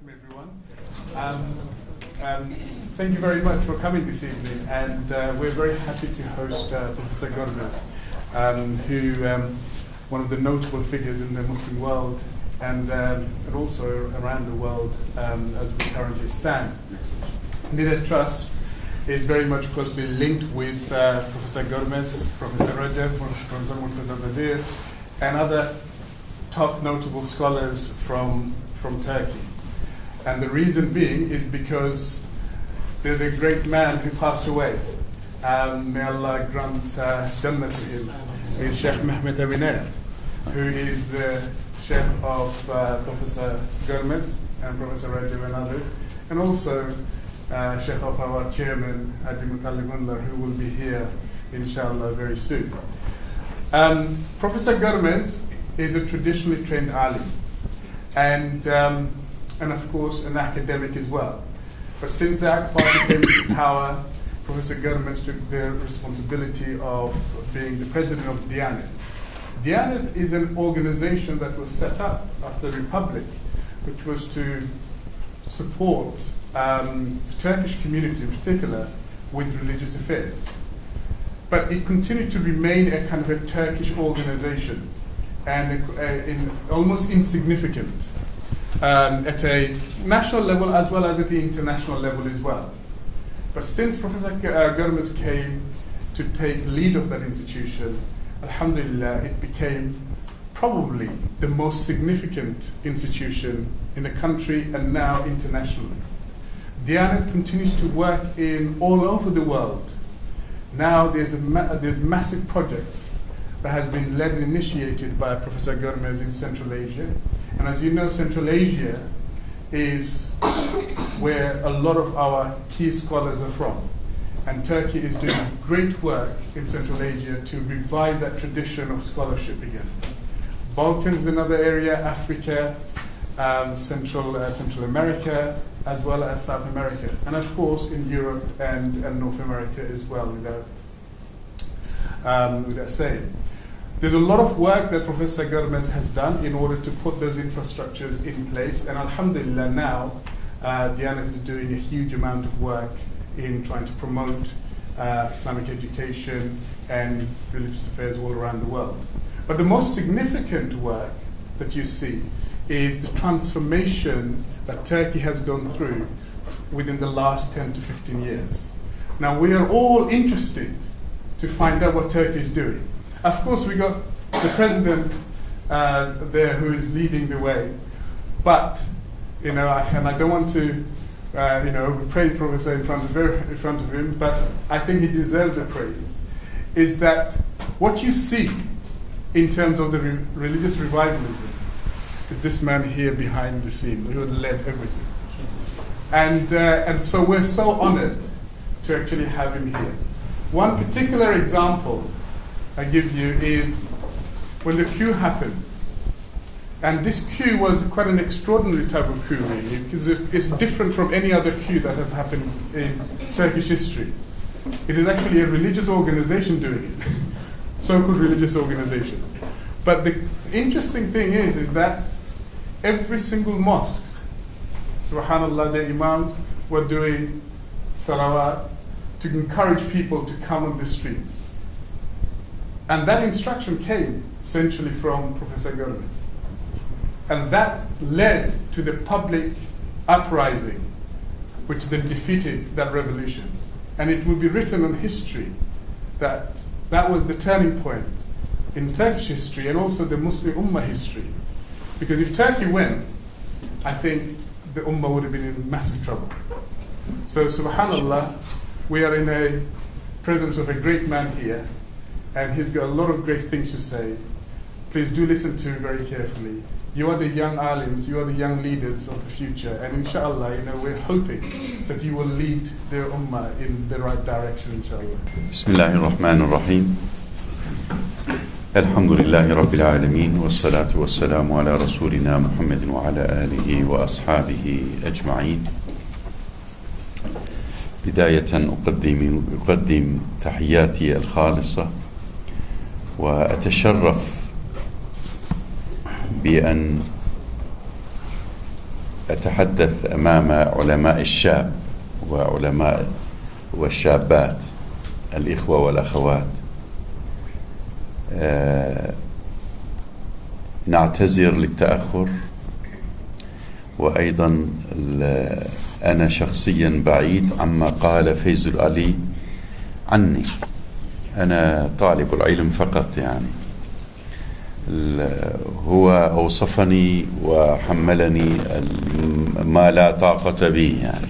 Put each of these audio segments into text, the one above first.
Welcome everyone. Thank you very much for coming this evening, and we're very happy to host Professor Gormez, who one of the notable figures in the Muslim world and also around the world as we currently stand. Nida Trust is very much closely linked with Professor Gormez, Professor Rajab, Professor Murtaza Badir, and other top notable scholars from Turkey. And the reason being is because there's a great man who passed away. May Allah grant Jannah to him. Is Sheikh Mehmet, who is the Sheikh of Professor Gormez and Professor Rajab and others, and also Sheikh of our chairman, Haji Mutallib, who will be here, inshallah, very soon. Professor Gormez is a traditionally trained alim, and of course an academic as well. But since the Ak Party came to power, Professor Gormez took the responsibility of being the president of Diyanet. Diyanet is an organization that was set up after the Republic, which was to support the Turkish community in particular with religious affairs. But it continued to remain a kind of a Turkish organization and almost insignificant at a national level as well as at the international level as well. But since Professor Gormez came to take lead of that institution, alhamdulillah, it became probably the most significant institution in the country and now internationally. Diyanet continues to work in all over the world. Now there's massive projects that has been led and initiated by Professor Gormez in Central Asia. And as you know, Central Asia is where a lot of our key scholars are from. And Turkey is doing great work in Central Asia to revive that tradition of scholarship again. Balkans, another area, Africa, Central America, as well as South America. And of course in Europe and North America as well, without saying. There's a lot of work that Professor Gormez has done in order to put those infrastructures in place, and alhamdulillah now Diyanet is doing a huge amount of work in trying to promote Islamic education and religious affairs all around the world. But the most significant work that you see is the transformation that Turkey has gone through within the last 10 to 15 years. Now we are all interested to find out what Turkey is doing. Of course, we got the president there who is leading the way, but and I don't want to praise Professor in front of him, but I think he deserves the praise. Is that what you see in terms of the religious revivalism is this man here behind the scene who led everything, and so we're so honored to actually have him here. One particular example I give you is when the coup happened. And this coup was quite an extraordinary type of coup, really, because it's different from any other coup that has happened in Turkish history. It is actually a religious organization doing it, so-called religious organization. But the interesting thing is that every single mosque, subhanallah, the imams were doing salawat to encourage people to come on the street. And that instruction came essentially from Professor Gormez. And that led to the public uprising, which then defeated that revolution. And it will be written on history that that was the turning point in Turkish history and also the Muslim Ummah history. Because if Turkey went, I think the Ummah would have been in massive trouble. So subhanallah, we are in a presence of a great man here, and he's got a lot of great things to say. Please do listen to him very carefully. You are the young alims, you are the young leaders of the future, and inshallah, we're hoping that you will lead the ummah in the right direction, inshallah. Bismillahir Rahmanir Rahim. Alhamdulillahi Rabbil Alameen, wassalatu wassalamu ala Rasulina Muhammadin wa ala alihi wa ashabihi ajma'in. بداية أقدم تحياتي الخالصة وأتشرف بأن أتحدث أمام علماء الشاب وعلماء والشابات الإخوة والأخوات. نعتذر للتأخر، وأيضا أنا شخصيا بعيد عما قال فيز العلي عني. أنا طالب العلم فقط، يعني هو أوصفني وحملني ما لا طاقة به يعني.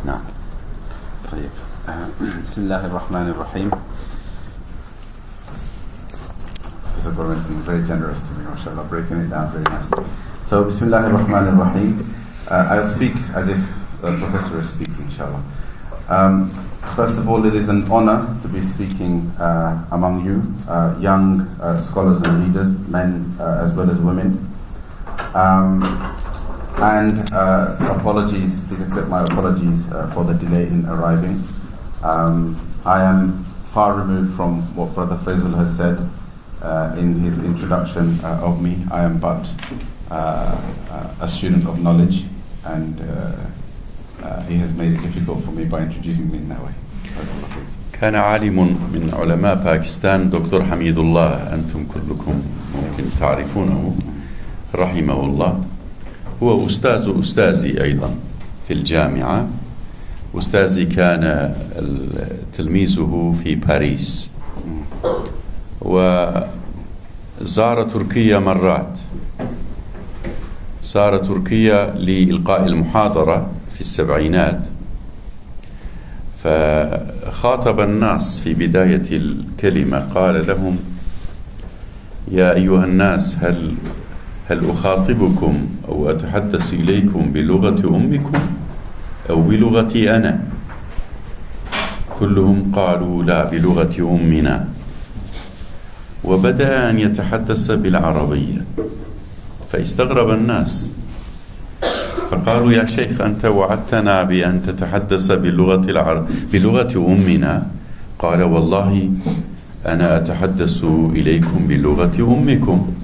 نعم. طيب، بسم الله الرحمن الرحيم. Professor Gormez being very generous to me, mashallah, breaking it down very nicely. So, Bismillah ar-Rahman ar-Rahim. I'll speak as if the Professor is speaking, inshallah. First of all, it is an honor to be speaking among you, young scholars and leaders, men as well as women. And apologies, please accept my apologies for the delay in arriving. I am far removed from what Brother Faisal has said in his introduction of me. I am but a student of knowledge, and he has made it difficult for me by introducing me in that way. كان عالم من علماء باكستان دكتور حميد الله، أنتم كلكم ممكن تعرفونه رحمه الله. هو أستاذي أيضا في الجامعة. أستاذي كان تلميذه في باريس، وزار تركيا مرات. زار تركيا لإلقاء المحاضرة في السبعينات، فخاطب الناس في بداية الكلمة، قال لهم: يا أيها الناس، هل أخاطبكم أو أتحدث إليكم بلغة أمكم أو بلغتي أنا؟ كلهم قالوا: لا، بلغة أمنا. وبدأ أن يتحدث بالعربية، فاستغرب الناس، فقالوا: يا شيخ، أنت وعدتنا بأن تتحدث بلغة أمنا. قال: والله أنا أتحدث إليكم بلغة أمكم،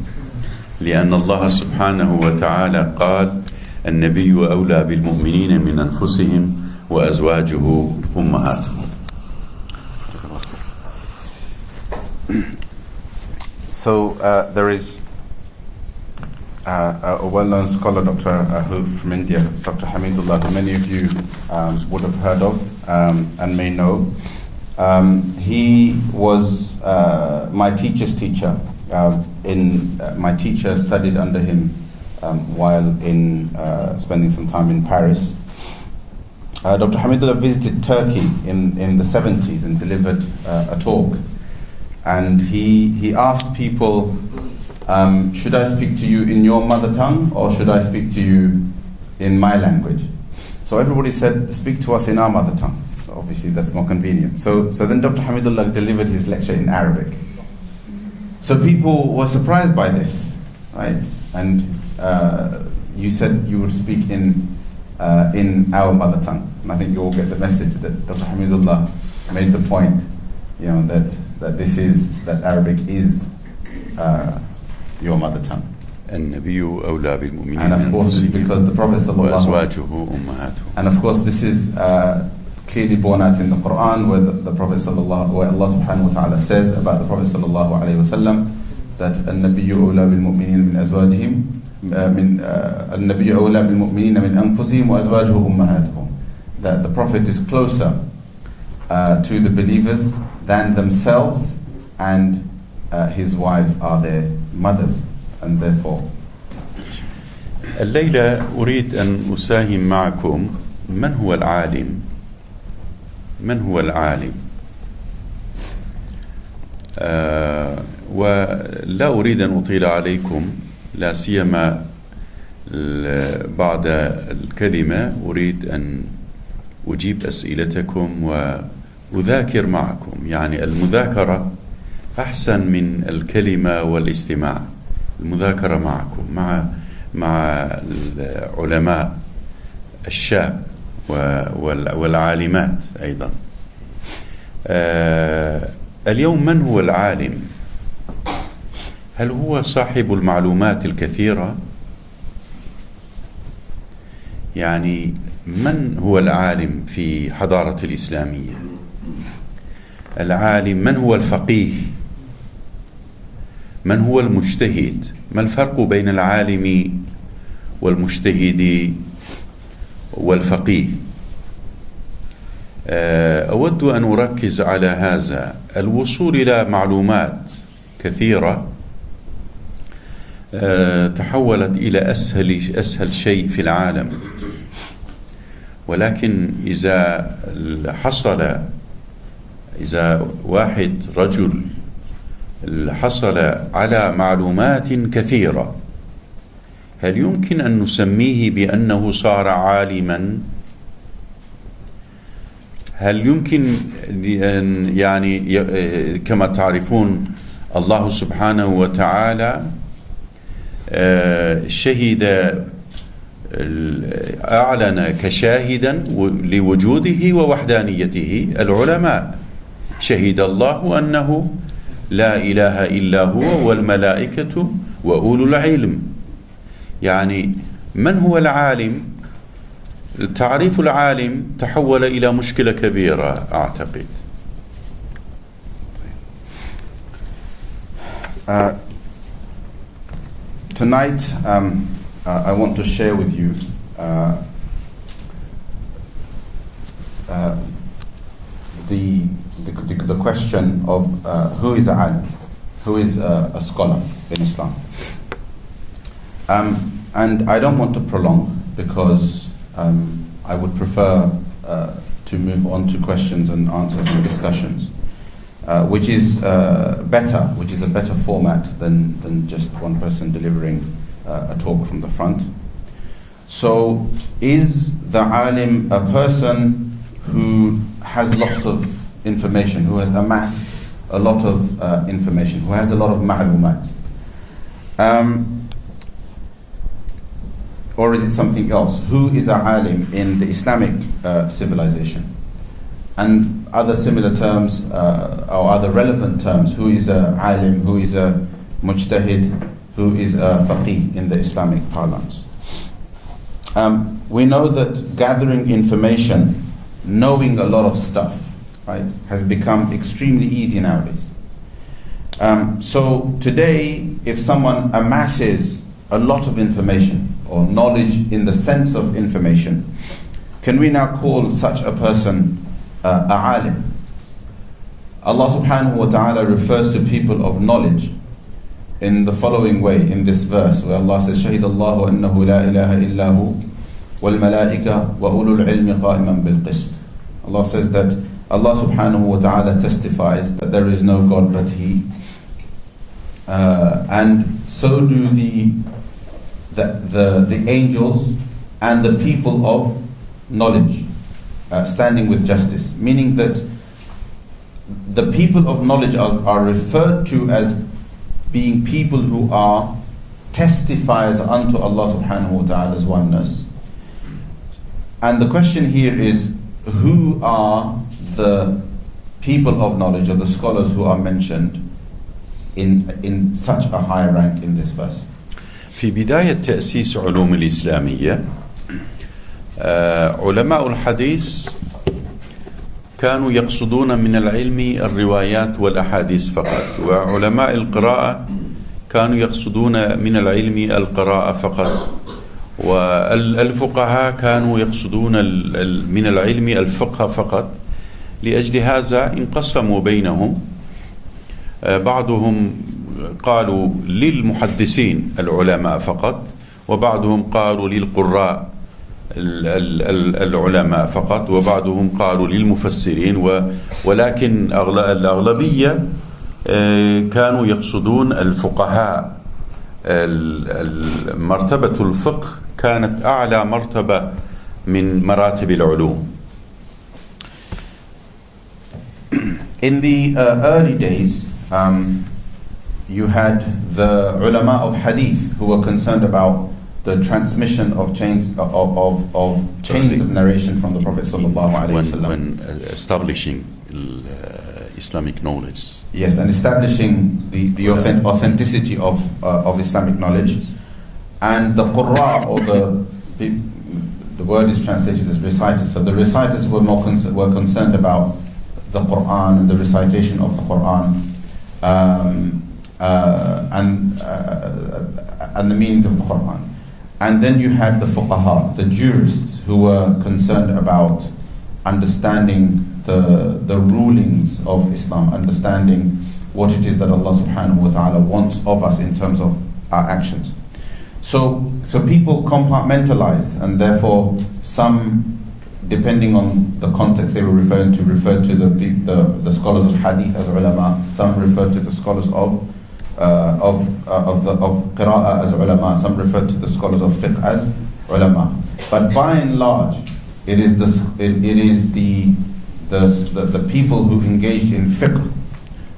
لأن الله سبحانه وتعالى قال: النبي أولى بالمؤمنين من أنفسهم وأزواجه أمهاتهم. So there is a well-known scholar, Dr. from India, Dr. Hamidullah, who many of you would have heard of and may know. He was my teacher's teacher. My teacher studied under him while in spending some time in Paris. Dr. Hamidullah visited Turkey in the 70s and delivered a talk. And he asked people, should I speak to you in your mother tongue or should I speak to you in my language? So everybody said, speak to us in our mother tongue. So obviously that's more convenient. So then Dr. Hamidullah delivered his lecture in Arabic. So people were surprised by this, right? And you said you would speak in our mother tongue. And I think you all get the message that Dr. Hamidullah made the point, that Arabic is your mother tongue. النبي أولى بالمؤمنين. And of course it's because the Prophet وأزواجه أمهاتهم. And of course this is clearly borne out in the Quran, where the Prophet where Allah subhanahu wa ta'ala says about the Prophet sallallahu alayhi wa sallam that النبي أولى بالمؤمنين من أزواجهم النبي أولى بالمؤمنين من أنفسهم وأزواجه أمهاتهم. That the Prophet is closer to the believers than themselves, and his wives are their mothers, and therefore. الليلة أريد أن أساهم معكم من هو العالم؟ من هو العالم؟ ولا أريد أن أطيل عليكم، لا سيما بعد الكلمة أريد أن أجيب أسئلتكم وأذاكر معكم. يعني المذاكرة أحسن من الكلمة والاستماع. المذاكرة معكم مع العلماء الشاب والعالمات أيضا. اليوم من هو العالم؟ هل هو صاحب المعلومات الكثيرة؟ يعني من هو العالم في حضارة الإسلامية؟ العالم من هو الفقيه؟ من هو المجتهد؟ ما الفرق بين العالم والمجتهد والفقيه؟ أود أن أركز على هذا. الوصول إلى معلومات كثيرة تحولت إلى أسهل شيء في العالم، ولكن إذا واحد رجل حصل على معلومات كثيرة، هل يمكن أن نسميه بأنه صار عالما؟ هل يمكن يعني كما تعرفون الله سبحانه وتعالى شهد أعلن كشاهدا لوجوده ووحدانيته العلماء، شهد الله أنه لا إله إلا هو والملائكة وأولو العلم. يعني من هو العالم؟ تعريف العالم تحول إلى مشكلة كبيرة أعتقد. Tonight, I want to share with you the question of who is a alim, who is a scholar in Islam. And I don't want to prolong because I would prefer to move on to questions and answers and discussions, which is better, which is a better format than just one person delivering a talk from the front. So, is the alim a person who has lots of information, who has amassed a lot of information, who has a lot of ma'lumat? Or is it something else? Who is a alim in the Islamic civilization? And other similar terms, or other relevant terms, who is a alim, who is a mujtahid, who is a faqih in the Islamic parlance? We know that gathering information, knowing a lot of stuff, right, has become extremely easy nowadays. So today, if someone amasses a lot of information, or knowledge in the sense of information, can we now call such a person a alim? Allah subhanahu wa ta'ala refers to people of knowledge in the following way, in this verse, where Allah says, شَهِدَ اللَّهُ أَنَّهُ لَا إِلَهَ إِلَّا هُ وَالْمَلَائِكَةُ وَأُولُو الْعِلْمِ قَائِمًا بِالْقِسْطِ. Allah says that Allah subhanahu wa ta'ala testifies that there is no God but He, and so do the angels and the people of knowledge, standing with justice. Meaning that the people of knowledge are referred to as being people who are testifiers unto Allah subhanahu wa ta'ala's oneness. And the question here is, who are the people of knowledge, or the scholars who are mentioned in such a high rank in this verse? في بداية تأسيس علوم الإسلامية علماء الحديث كانوا يقصدون من العلم الروايات والأحاديث فقط، وعلماء القراءة كانوا يقصدون من العلم القراءة فقط، والفقهاء كانوا يقصدون من العلم الفقه فقط. لأجل هذا انقسموا بينهم، بعضهم قالوا للمحدثين العلماء فقط، وبعضهم قالوا للقراء العلماء فقط، وبعضهم قالوا للمفسرين، ولكن الأغلبية كانوا يقصدون الفقهاء. مرتبة الفقه كانت أعلى مرتبة من مراتب العلوم. In the early days, you had the ulama of hadith who were concerned about the transmission of chains of narration from the Prophet sallallahu alaihi wasallam. When establishing Islamic knowledge. Yes, and establishing the authenticity of Islamic knowledge. And the Qurra, or the word is translated as reciters. So the reciters were were concerned about the Quran and the recitation of the Quran, and the meanings of the Quran. And then you had the fuqaha, the jurists, who were concerned about understanding the rulings of Islam, understanding what it is that Allah subhanahu wa ta'ala wants of us in terms of our actions. So people compartmentalized, and therefore some, depending on the context they were referred to the scholars of hadith as ulama, some referred to the scholars of qira'ah as ulama, some referred to the scholars of fiqh as ulama. But by and large, it is the people who engaged in fiqh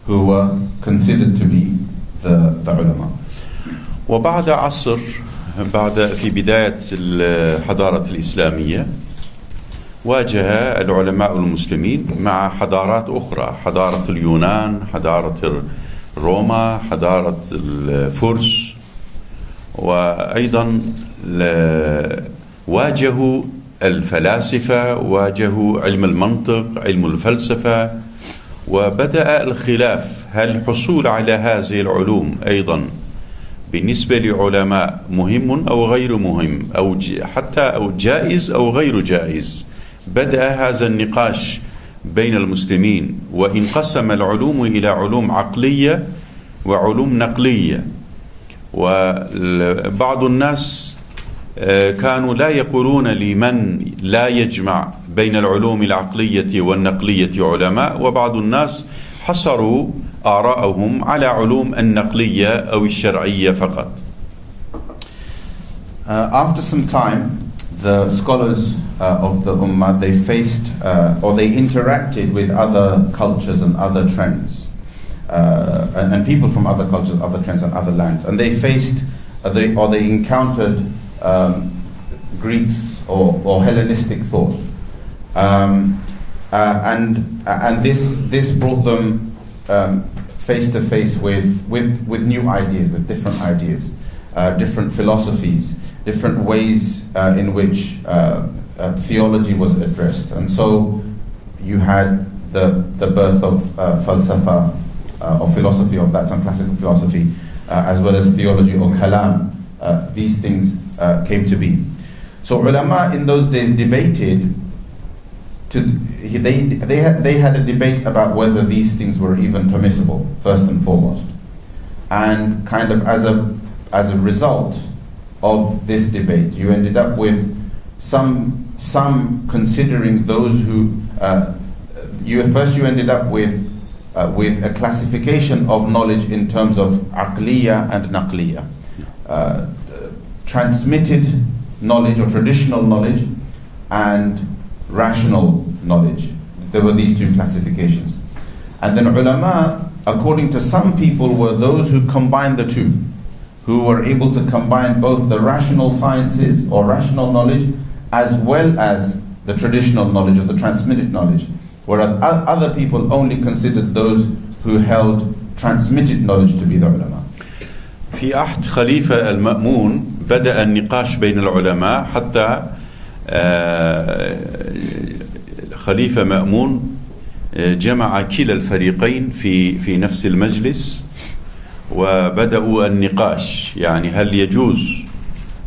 who were considered to be the ulama. وبعد عصر في بداية الحضارة الإسلامية واجه العلماء المسلمين مع حضارات أخرى، حضارة اليونان، حضارة روما، حضارة الفرس، وأيضا واجهوا الفلاسفة، واجهوا علم المنطق، علم الفلسفة، وبدأ الخلاف هل الحصول على هذه العلوم أيضا بالنسبة لعلماء مهم أو غير مهم، أو جائز أو غير جائز. بدأ هذا النقاش بين المسلمين، وانقسم العلوم إلى علوم عقلية وعلوم نقلية. وبعض الناس كانوا لا يقولون لمن لا يجمع بين العلوم العقلية والنقلية علماء، وبعض الناس حصروا آراءهم على علوم النقلية أو الشرعية فقط. After some time, the scholars of the Ummah, they faced or they interacted with other cultures and other trends, and people from other cultures, other trends and other lands, and they faced they encountered Greeks or Hellenistic thought, and this brought them face to face with new ideas, with different ideas, different philosophies, different ways in which theology was addressed. And so you had the birth of falsafa, or philosophy of that time, classical philosophy, as well as theology or kalam. These things came to be. So ulama in those days debated. They had a debate about whether these things were even permissible, first and foremost, and kind of as a result of this debate, you ended up with some considering those who you ended up with a classification of knowledge in terms of aqliya and naqliya, transmitted knowledge or traditional knowledge and rational knowledge. There were these two classifications. And then ulama, according to some people, were those who combined the two, who were able to combine both the rational sciences or rational knowledge as well as the traditional knowledge or the transmitted knowledge, whereas other people only considered those who held transmitted knowledge to be the ulama. في عهد خليفة المأمون بدأ النقاش بين العلماء، حتى خليفة مأمون جمع كلا الفريقين في نفس المجلس، وبدأوا النقاش، يعني هل يجوز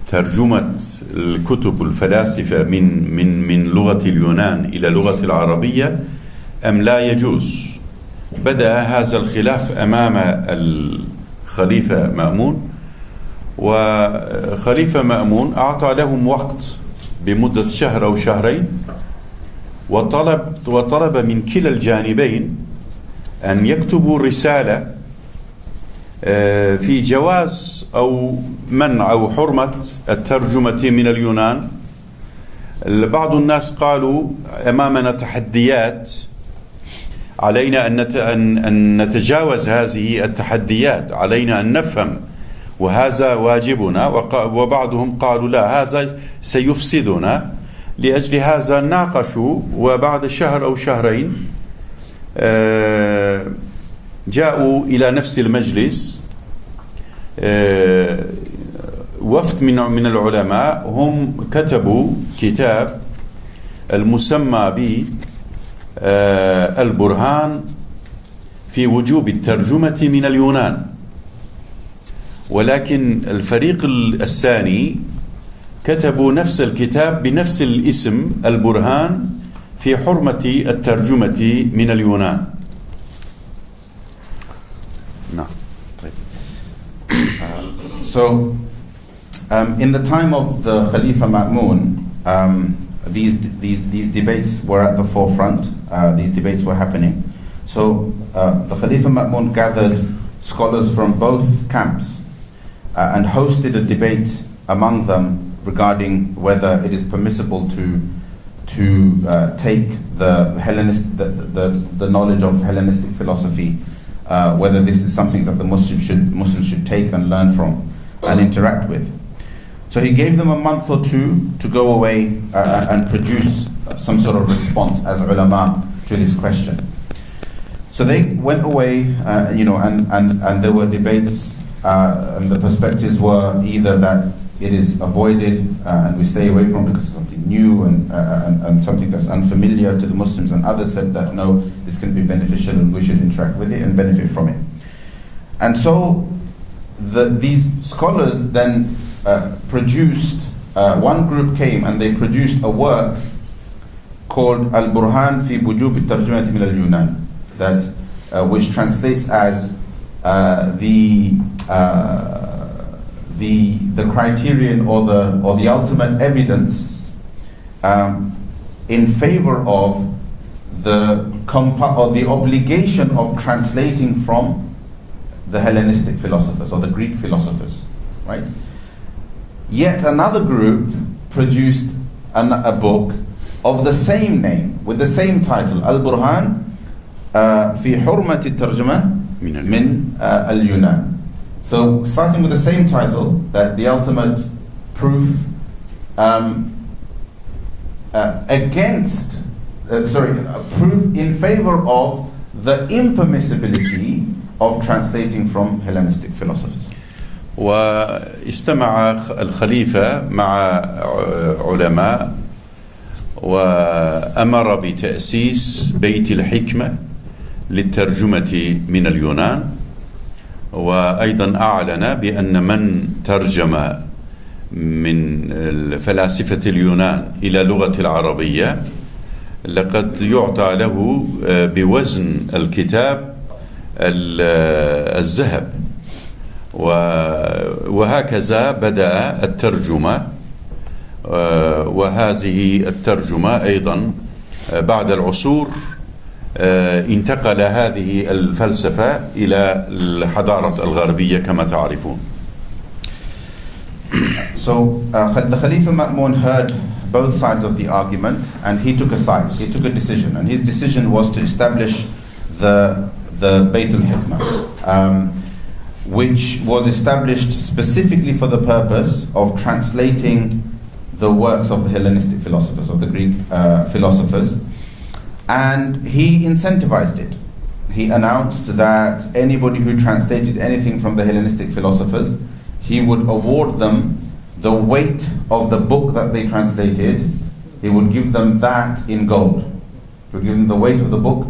ترجمة الكتب الفلاسفة من لغة اليونان إلى لغة العربية أم لا يجوز. بدأ هذا الخلاف أمام الخليفة مأمون، وخليفة مأمون أعطى لهم وقت بمدة شهر أو شهرين، وطلب من كلا الجانبين أن يكتبوا رسالة في جواز أو منع أو حرمة الترجمة من اليونان. بعض الناس قالوا أمامنا تحديات، علينا أن نتجاوز هذه التحديات، علينا أن نفهم وهذا واجبنا. وبعضهم قالوا لا، هذا سيفسدنا. لأجل هذا ناقشوا، وبعد شهر أو شهرين جاءوا إلى نفس المجلس وفد من العلماء، هم كتبوا كتاب المسمى بالبرهان في وجوب الترجمة من اليونان. ولكن الفريق الثاني كتبوا نفس الكتاب بنفس الاسم، البرهان في حرمة الترجمة من اليونان. نعم. So, in the time of the Khalifa Ma'mun, these debates were at the forefront. These debates were happening. So, the Khalifa Ma'mun gathered scholars from both camps and hosted a debate among them regarding whether it is permissible to take the knowledge of Hellenistic philosophy, whether this is something that the Muslims should take and learn from and interact with. So he gave them a month or two to go away and produce some sort of response as ulama to this question. So they went away, and there were debates, and the perspectives were either that it is avoided and we stay away from it because it's something new and something that's unfamiliar to the Muslims, and others said that no, this can be beneficial and we should interact with it and benefit from it. And so these scholars then produced, one group came and they produced a work called Al-Burhan fi Bujub al-Tarjumati min al-Yunan, that which translates as the criterion or the ultimate evidence in favor of the obligation of translating from the Hellenistic philosophers or the Greek philosophers, right? Yet another group produced a book of the same name with the same title, Al-Burhan fi Hurmati Tarjuma min al-Yunan. So starting with the same title, that the ultimate proof proof in favor of the impermissibility of translating from Hellenistic philosophers. واستمع الخليفة مع علماء وأمر بتأسيس بيت الحكمة للترجمة من اليونان، وأيضا أعلن بأن من ترجم من الفلاسفة اليونان إلى لغة العربية لقد يعطى له بوزن الكتاب الذهب. وهكذا بدأ الترجمة، وهذه الترجمة أيضا بعد العصور انتقل هذه الفلسفة إلى الحضارة الغربية كما تعرفون. So the Khalifa Ma'mun heard both sides of the argument and he took a side, he took a decision, and his decision was to establish the Bayt al-Hikmah, which was established specifically for the purpose of translating the works of the Hellenistic philosophers, of the Greek philosophers. And he incentivized it. He announced that anybody who translated anything from the Hellenistic philosophers, he would award them the weight of the book that they translated. He would give them that in gold. He would give them the weight of the book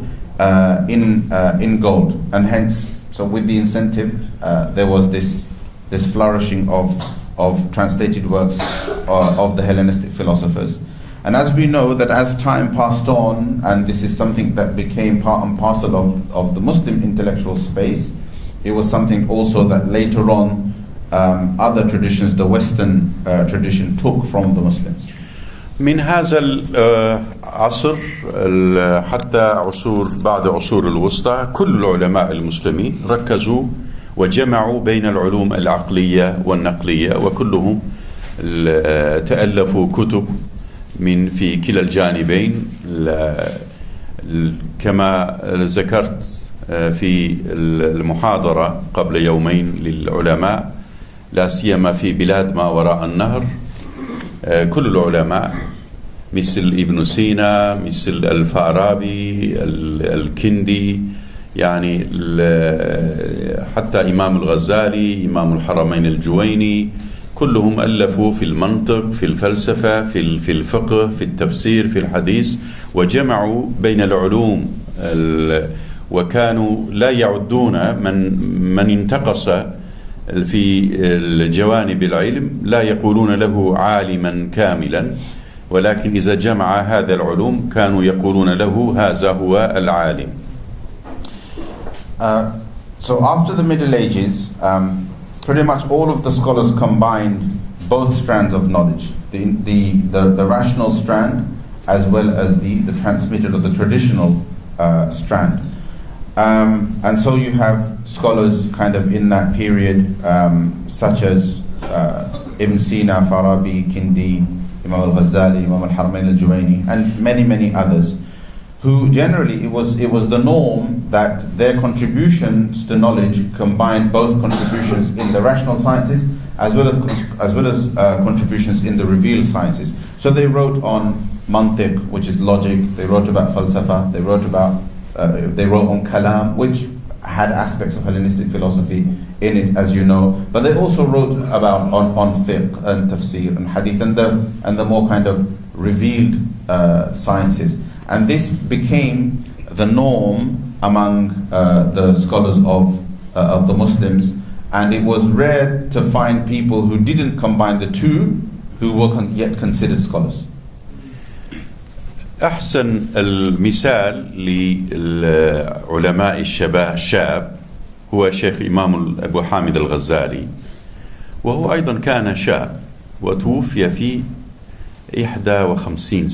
in gold. And hence, so with the incentive, there was this flourishing of translated works of the Hellenistic philosophers. And as we know that as time passed on, and this is something that became part and parcel of the Muslim intellectual space, it was something also that later on other traditions, the Western tradition, took from the Muslims. من هذا العصر حتى عصور بعد عصور الوسطى كل العلماء المسلمين ركزوا وجمعوا بين العلوم العقلية والنقلية، وكلهم تألفوا كتب في كلا الجانبين. كما ذكرت في المحاضرة قبل يومين للعلماء، لا سيما في بلاد ما وراء النهر، كل العلماء مثل ابن سينا، مثل الفارابي، الكندي، يعني حتى إمام الغزالي، إمام الحرمين الجويني، كلهم ألفوا في المنطق، في الفلسفة، في الفقه، في التفسير، في الحديث، وجمعوا بين العلوم، وكانوا لا يعدون من انتقص في الجوانب العلم، لا يقولون له عالما كاملا، ولكن إذا جمع هذا العلوم كانوا يقولون له هذا هو العالم. So after the Middle Ages, pretty much all of the scholars combined both strands of knowledge, the rational strand as well as the transmitted or the traditional strand. And so you have scholars kind of in that period, such as Ibn Sina, Farabi, Kindi, Imam al-Ghazali, Imam al-Haramain al-Juwayni, and many others, who generally it was the norm that their contributions to knowledge combined both contributions in the rational sciences as well as contributions in the revealed sciences. So they wrote on mantiq, which is logic. They wrote about falsafa. They wrote on kalam, which had aspects of Hellenistic philosophy in it, as you know. But they also wrote about on fiqh and tafsir and hadith and the more kind of revealed sciences. And this became the norm among the scholars of the Muslims, and it was rare to find people who didn't combine the two who were yet considered scholars. أحسن المثال للعلماء الشاب هو شيخ إمام أبو حامد الغزالي، وهو أيضا كان شاب وتوفي في 51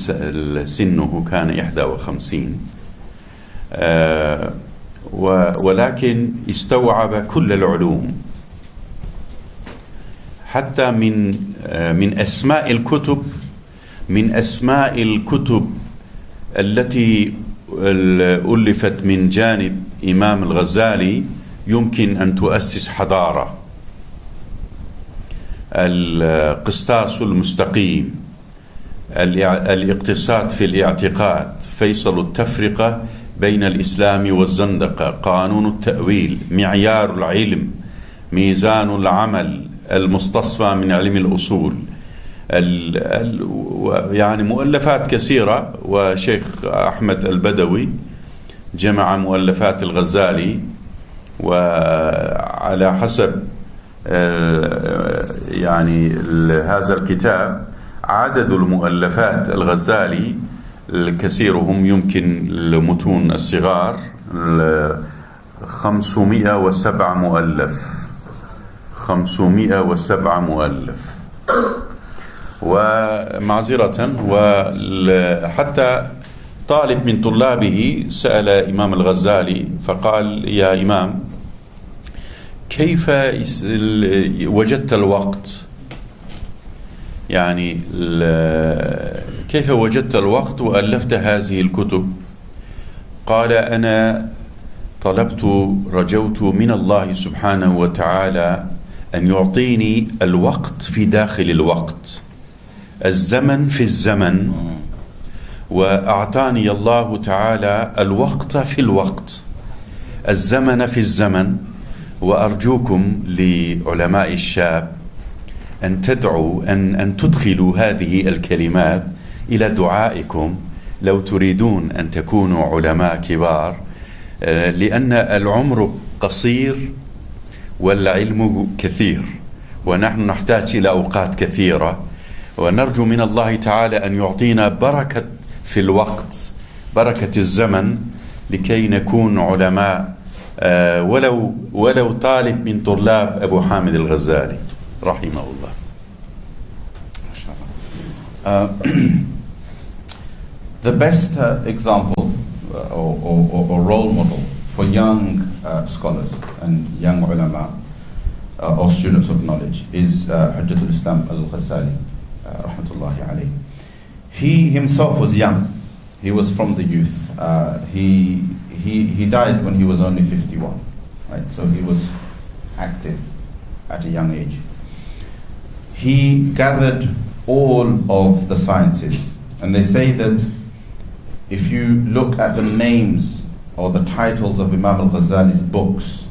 سنه كان 51، ولكن استوعب كل العلوم، حتى من أسماء الكتب التي ألفت من جانب إمام الغزالي يمكن أن تؤسس حضارة: القسطاس المستقيم، الاقتصاد في الاعتقاد، فيصل التفرقة بين الإسلام والزندقة، قانون التأويل، معيار العلم، ميزان العمل، المستصفى من علم الأصول، يعني مؤلفات كثيرة. وشيخ أحمد البدوي جمع مؤلفات الغزالي، وعلى حسب يعني هذا الكتاب عدد المؤلفات الغزالي كثيرهم يمكن المتون الصغار 507 مؤلف. ومعذرة، وحتى طالب من طلابه سأل إمام الغزالي فقال: يا إمام، كيف وجدت الوقت؟ يعني كيف وجدت الوقت وألفت هذه الكتب؟ قال: أنا رجوت من الله سبحانه وتعالى أن يعطيني الوقت في داخل الوقت، الزمن في الزمن، وأعطاني الله تعالى الوقت في الوقت، الزمن في الزمن. وأرجوكم لعلماء الشاب أن تدعوا أن تدخلوا هذه الكلمات إلى دعائكم لو تريدون أن تكونوا علماء كبار، لأن العمر قصير والعلم كثير، ونحن نحتاج إلى أوقات كثيرة، ونرجو من الله تعالى أن يعطينا بركة في الوقت، بركة الزمن، لكي نكون علماء ولو طالب من طلاب أبو حامد الغزالي رحمه الله. The best example or role model for young scholars and young ulama or students of knowledge is Hujjatul Islam al-Ghazali, rahmatullahi alayhi. He himself was young. He was from the youth. He died when he was only 51, right? So he was active at a young age. He gathered all of the sciences And they say that if you look at the names or the titles of Imam al-Ghazali's books,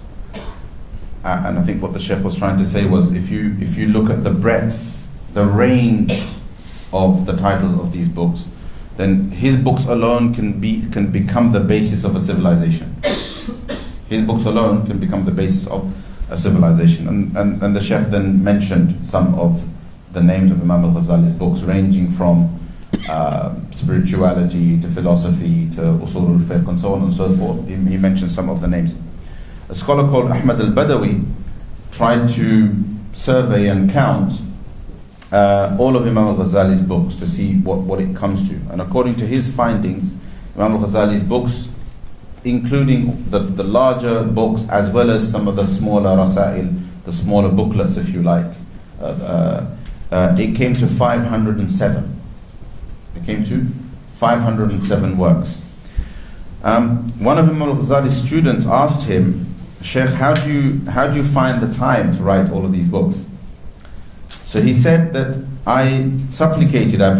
and I think what the Sheikh was trying to say was, if you look at the breadth, the range of the titles of these books, then his books alone can become the basis of a civilization. His books alone can become the basis of a civilization. And the Sheikh then mentioned some of the names of Imam al-Ghazali's books, ranging from spirituality to philosophy to usul al-fiqh and so on and so forth. He mentioned some of the names. A scholar called Ahmad al-Badawi tried to survey and count all of Imam al-Ghazali's books to see what it comes to. And according to his findings, Imam al-Ghazali's books, including the larger books as well as some of the smaller rasail, the smaller booklets if you like, it came to 507. It came to 507 works. One of Imam al-Ghazali's students asked him, Sheikh, how do you find the time to write all of these books? So he said that I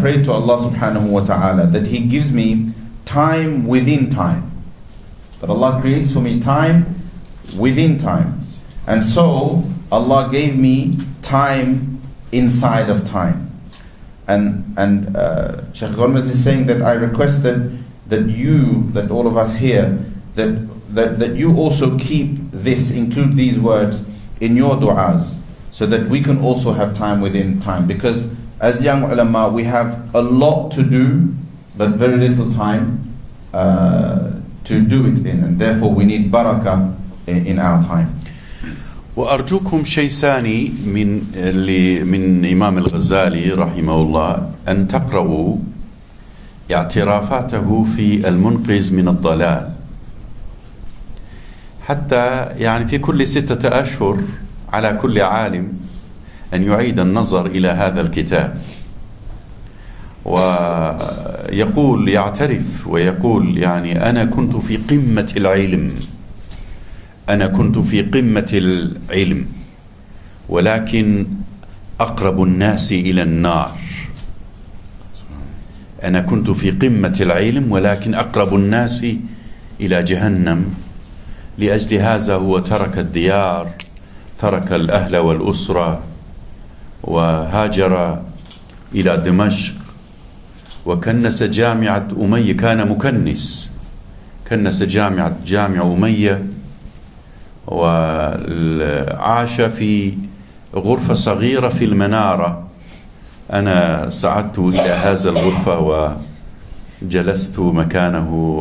prayed to Allah subhanahu wa ta'ala that He gives me time within time. That Allah creates for me time within time. And so Allah gave me time inside of time. And Sheikh Gormez is saying that I request that all of us here, that you also include these words in your du'as, so that we can also have time within time. Because as young ulama, we have a lot to do, but very little time to do it in, and therefore we need barakah in our time. وأرجوكم شيء ثاني من إمام الغزالي رحمه الله، أن تقرأوا اعترافاته في المنقذ من الضلال، حتى يعني في كل 6 أشهر على كل عالم أن يعيد النظر إلى هذا الكتاب، ويقول يعترف ويقول يعني أنا كنت في قمة العلم، أنا كنت في قمة العلم، ولكن أقرب الناس إلى النار. أنا كنت في قمة العلم ولكن أقرب الناس إلى جهنم. لأجل هذا هو ترك الديار، ترك الأهل والأسرة، وهاجر إلى دمشق، وكنس جامعة أمية، كان مكنس، كنس جامع أمية، وعاش في غرفة صغيرة في المنارة. أنا صعدت إلى هذا الغرفة وجلست مكانه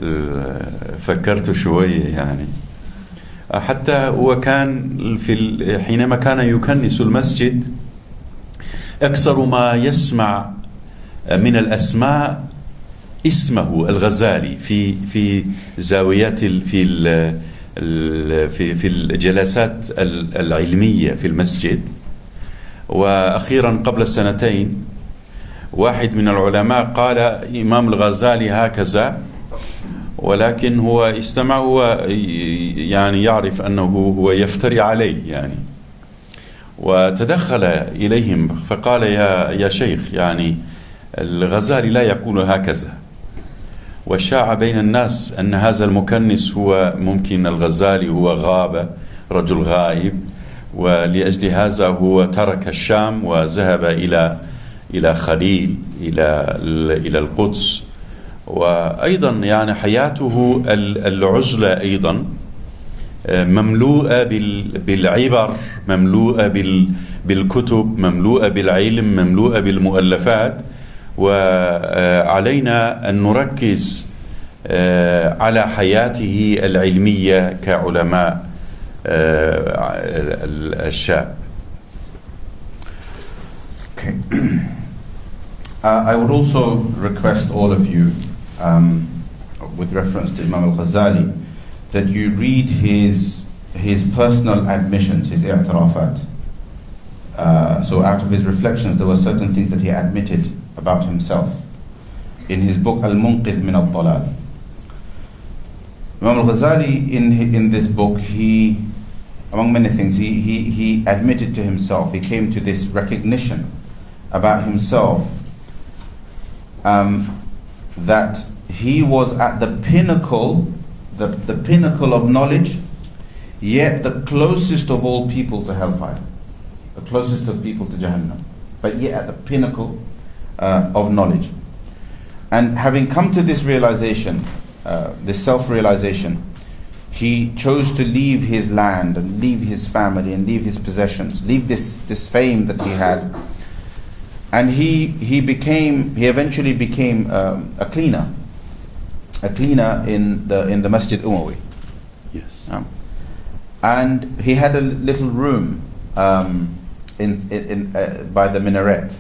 وفكرت شوية، يعني حتى وكان حينما كان يكنس المسجد أكثر ما يسمع من الأسماء اسمه الغزالي في زاويات في الجلسات العلمية في المسجد. وأخيرا قبل 2 واحد من العلماء قال إمام الغزالي هكذا، ولكن هو استمع، هو يعني يعرف أنه هو يفتري عليه يعني، وتدخل إليهم فقال يا شيخ، يعني الغزالي لا يقول هكذا. وشاع بين الناس أن هذا المكنس هو ممكن الغزالي هو غاب، رجل غائب، ولأجل هذا هو ترك الشام وذهب إلى خليل، إلى القدس. وأيضا يعني حياته العزلة أيضا مملوءة بالعبر، مملوءة بالكتب، مملوءة بالعلم، مملوءة بالمؤلفات. وعلينا أن نركز على حياته العلمية كعلماء الشاب. Okay. I would also request all of you, with reference to Imam al-Ghazali, that you read his personal admissions, his i'tirafat. So out of his reflections, there were certain things that he admitted about himself in his book Al-Munqidh min al-Dalal. Imam al-Ghazali in this book, he, among many things, he admitted to himself, he came to this recognition about himself that he was at the pinnacle, the pinnacle of knowledge, yet the closest of all people to hellfire, the closest of people to Jahannam, but yet at the pinnacle of knowledge. And having come to this realization, this self-realization, he chose to leave his land and leave his family and leave his possessions, leave this fame that he had. And he eventually became a cleaner in the Masjid Umawi. Yes. And he had a little room in by the minaret.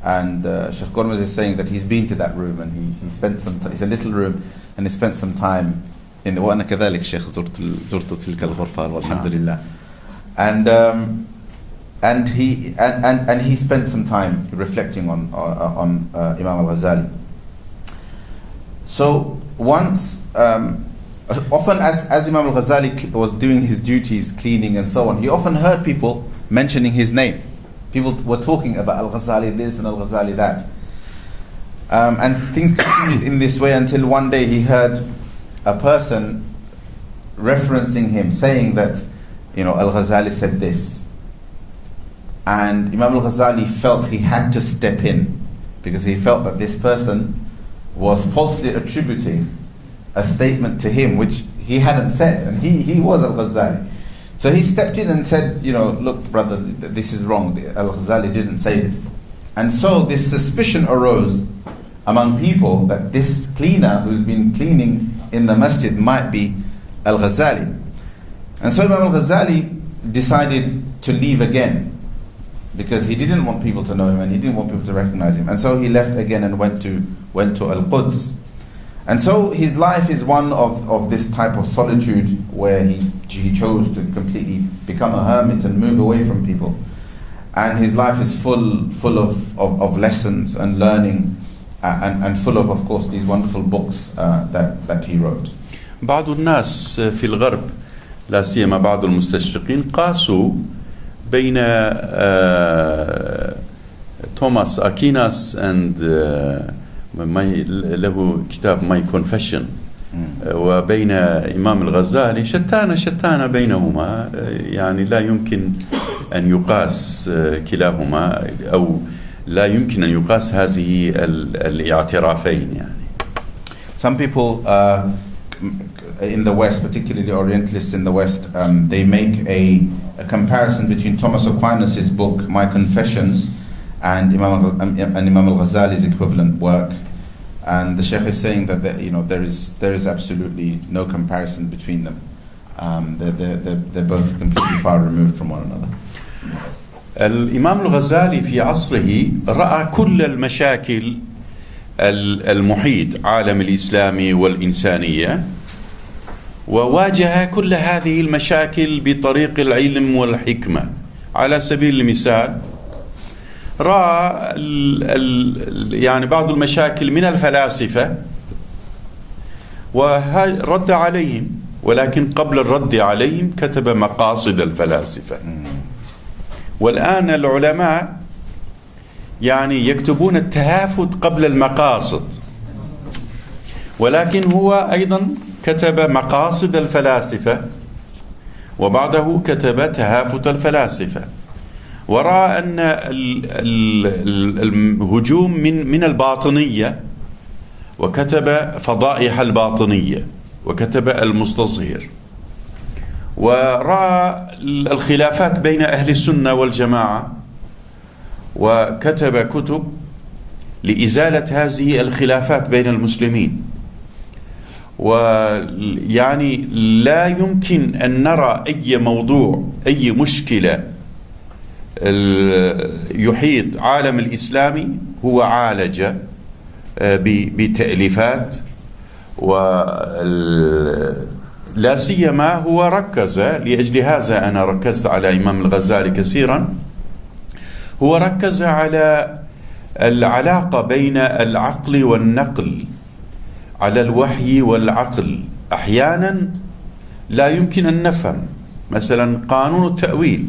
And Sheikh Gormez is saying that he's been to that room and he spent some time. It's a little room, and he spent some time in the. وأنا كذلك شيخ زرت تلك الغرفة والحمد لله. And he spent some time reflecting on Imam al-Ghazali. So once, often as Imam al-Ghazali was doing his duties, cleaning and so on, he often heard people mentioning his name. People were talking about al-Ghazali this and al-Ghazali that. And things continued in this way until one day he heard a person referencing him, saying that, al-Ghazali said this. And Imam al-Ghazali felt he had to step in, because he felt that this person was falsely attributing a statement to him which he hadn't said, and he was al-Ghazali. So he stepped in and said, look brother, this is wrong, al-Ghazali didn't say this. And so this suspicion arose among people that this cleaner who's been cleaning in the masjid might be al-Ghazali. And so Imam al-Ghazali decided to leave again, because he didn't want people to know him and he didn't want people to recognize him. And so he left again and went to Al-Quds. And so his life is one of this type of solitude, where he chose to completely become a hermit and move away from people. And his life is full of lessons and learning, and full of course, these wonderful books that he wrote. بعض الناس في الغرب لا سيما بعض المستشرقين قاسوا بين توماس أكيناس and له كتاب My Confession وبين إمام الغزالي شتان بينهما، يعني لا يمكن أن يقاس كلاهما، أو لا يمكن أن يقاس هذه الاعترافين يعني. Some people in the West, particularly Orientalists in the West, they make a comparison between Thomas Aquinas' book My Confessions and Imam al-Ghazali's equivalent work, and the Sheikh is saying that there is absolutely no comparison between them. They're both completely far removed from one another. الإمام الغزالي في عصره رأى كل المشاكل المحيط عالم الإسلامي والإنسانية، وواجه كل هذه المشاكل بطريق العلم والحكمة. على سبيل المثال رأى يعني بعض المشاكل من الفلاسفة ورد عليهم، ولكن قبل الرد عليهم كتب مقاصد الفلاسفة. والآن العلماء يعني يكتبون التهافت قبل المقاصد، ولكن هو أيضا كتب مقاصد الفلاسفة وبعده كتب تهافت الفلاسفة، ورأى أن الهجوم من الباطنية، وكتب فضائح الباطنية وكتب المستصغر، ورأى الخلافات بين أهل السنة والجماعة وكتب كتب لإزالة هذه الخلافات بين المسلمين. ويعني لا يمكن أن نرى أي موضوع، أي مشكلة يحيط عالم الإسلامي هو عالج بتأليفات، ولا سيما هو ركز، لأجل هذا أنا ركزت على إمام الغزالي كثيرا، هو ركز على العلاقة بين العقل والنقل، على الوحي والعقل. أحيانا لا يمكن أن نفهم مثلا قانون التأويل.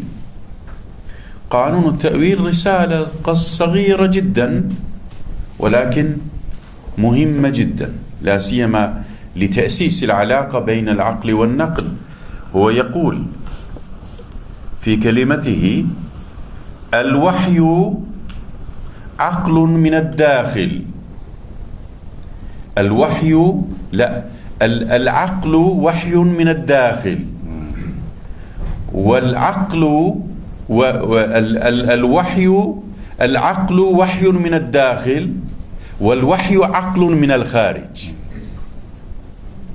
قانون التأويل رسالة صغيرة جدا ولكن مهمة جدا، لا سيما لتأسيس العلاقة بين العقل والنقل. هو يقول في كلمته: الوحي عقل من الداخل. الوحي لا، العقل وحي من الداخل، والعقل العقل وحي من الداخل، والوحي عقل من الخارج.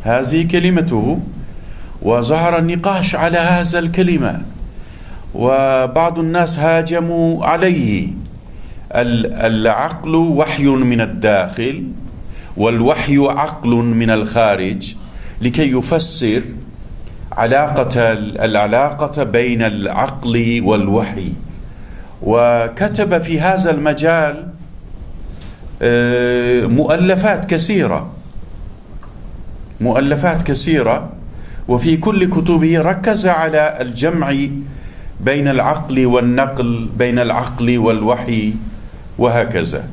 هذه كلمته، وظهر النقاش على هذا الكلمة، وبعض الناس هاجموا عليه. العقل وحي من الداخل والوحي عقل من الخارج، لكي يفسر العلاقة بين العقل والوحي. وكتب في هذا المجال مؤلفات كثيرة، وفي كل كتبه ركز على الجمع بين العقل والنقل، بين العقل والوحي، وهكذا.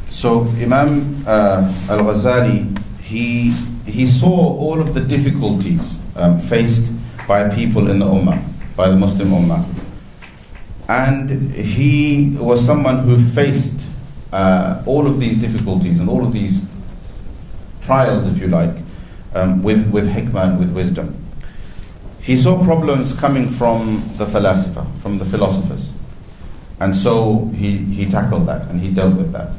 So Imam al-Ghazali, he saw all of the difficulties faced by people in the Ummah, by the Muslim Ummah. And he was someone who faced all of these difficulties and all of these trials, if you like, with hikmah and with wisdom. He saw problems coming from the falasifa, from the philosophers. And so he tackled that and he dealt with that.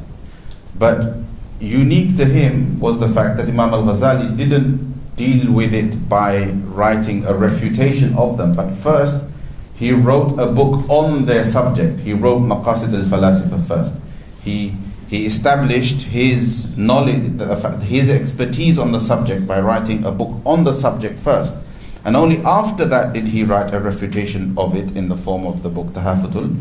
But unique to him was the fact that Imam al-Ghazali didn't deal with it by writing a refutation of them, but first he wrote a book on their subject. He wrote Maqasid al-Falasifa first. He established his knowledge, his expertise on the subject by writing a book on the subject first. And only after that did he write a refutation of it in the form of the book Tahafutul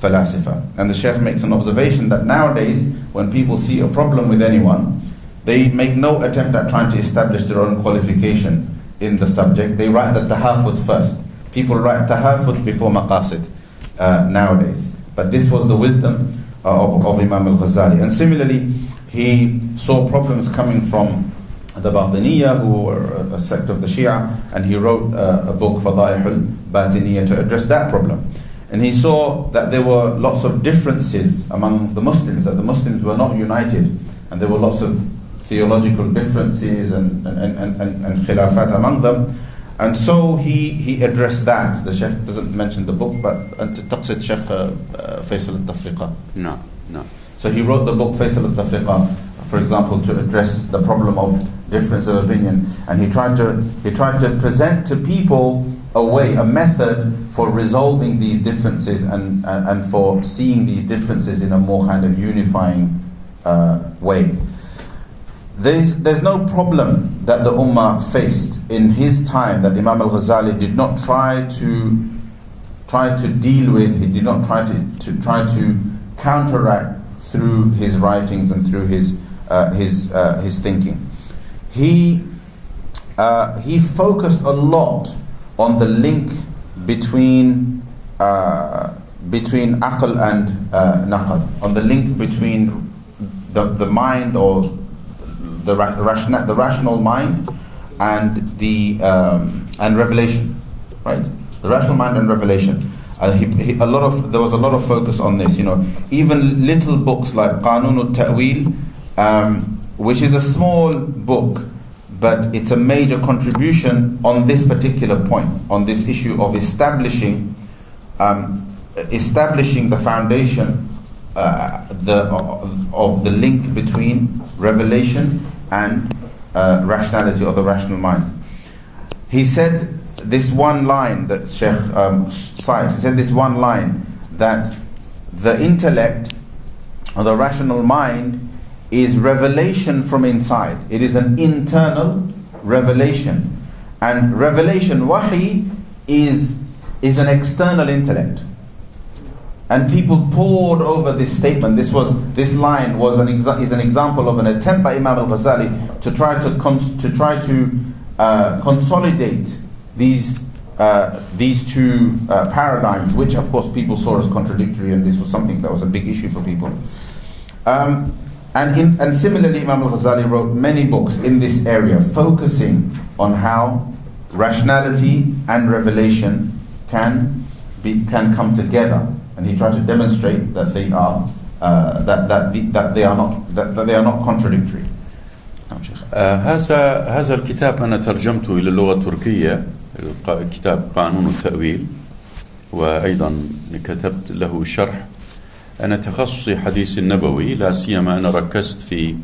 Falasifa. And the Shaykh makes an observation that nowadays, when people see a problem with anyone, they make no attempt at trying to establish their own qualification in the subject. They write the Tahafut first. People write Tahafut before Maqasid nowadays. But this was the wisdom of Imam al-Ghazali. And similarly, he saw problems coming from the Batiniya, who were a sect of the Shia, and he wrote a book, Fadaihul Batiniya, to address that problem. And he saw that there were lots of differences among the Muslims, that the Muslims were not united, and there were lots of theological differences and khilafat among them. And so he addressed that. The Sheikh doesn't mention the book, but taqsid Sheikh Faisal al-Tafriqa. No. So he wrote the book Faisal al-Tafriqa, for example, to address the problem of difference of opinion. And he tried to present to people a way, a method for resolving these differences and for seeing these differences in a more kind of unifying way. There's no problem that the Ummah faced in his time that Imam al-Ghazali did not try to deal with. He did not try to counteract through his writings and through his thinking. He focused a lot on the link between aql and naql, on the link between the mind, or the rational mind, and the and revelation, right? The rational mind and revelation. There was a lot of focus on this. Even little books like Qanun al-Ta'wil, which is a small book, but it's a major contribution on this particular point, on this issue of establishing the foundation of the link between revelation and rationality, or the rational mind. He said this one line that Sheikh cites. He said this one line, that the intellect, or the rational mind, is revelation from inside. It is an internal revelation. And revelation, wahi, is an external intellect. And people pored over this statement. This line is an example of an attempt by Imam al-Ghazali to try to consolidate these these two paradigms, which of course people saw as contradictory, and this was something that was a big issue for people. And similarly, Imam al-Ghazali wrote many books in this area, focusing on how rationality and revelation can come together, and he tried to demonstrate that they are that they are not contradictory. هذا الكتاب أنا ترجمته إلى اللغة التركية، كتاب قانون التأويل، وأيضا كتبت له شرح. أنا تخصصي حديث النبوي، لا سيما أنا ركزت في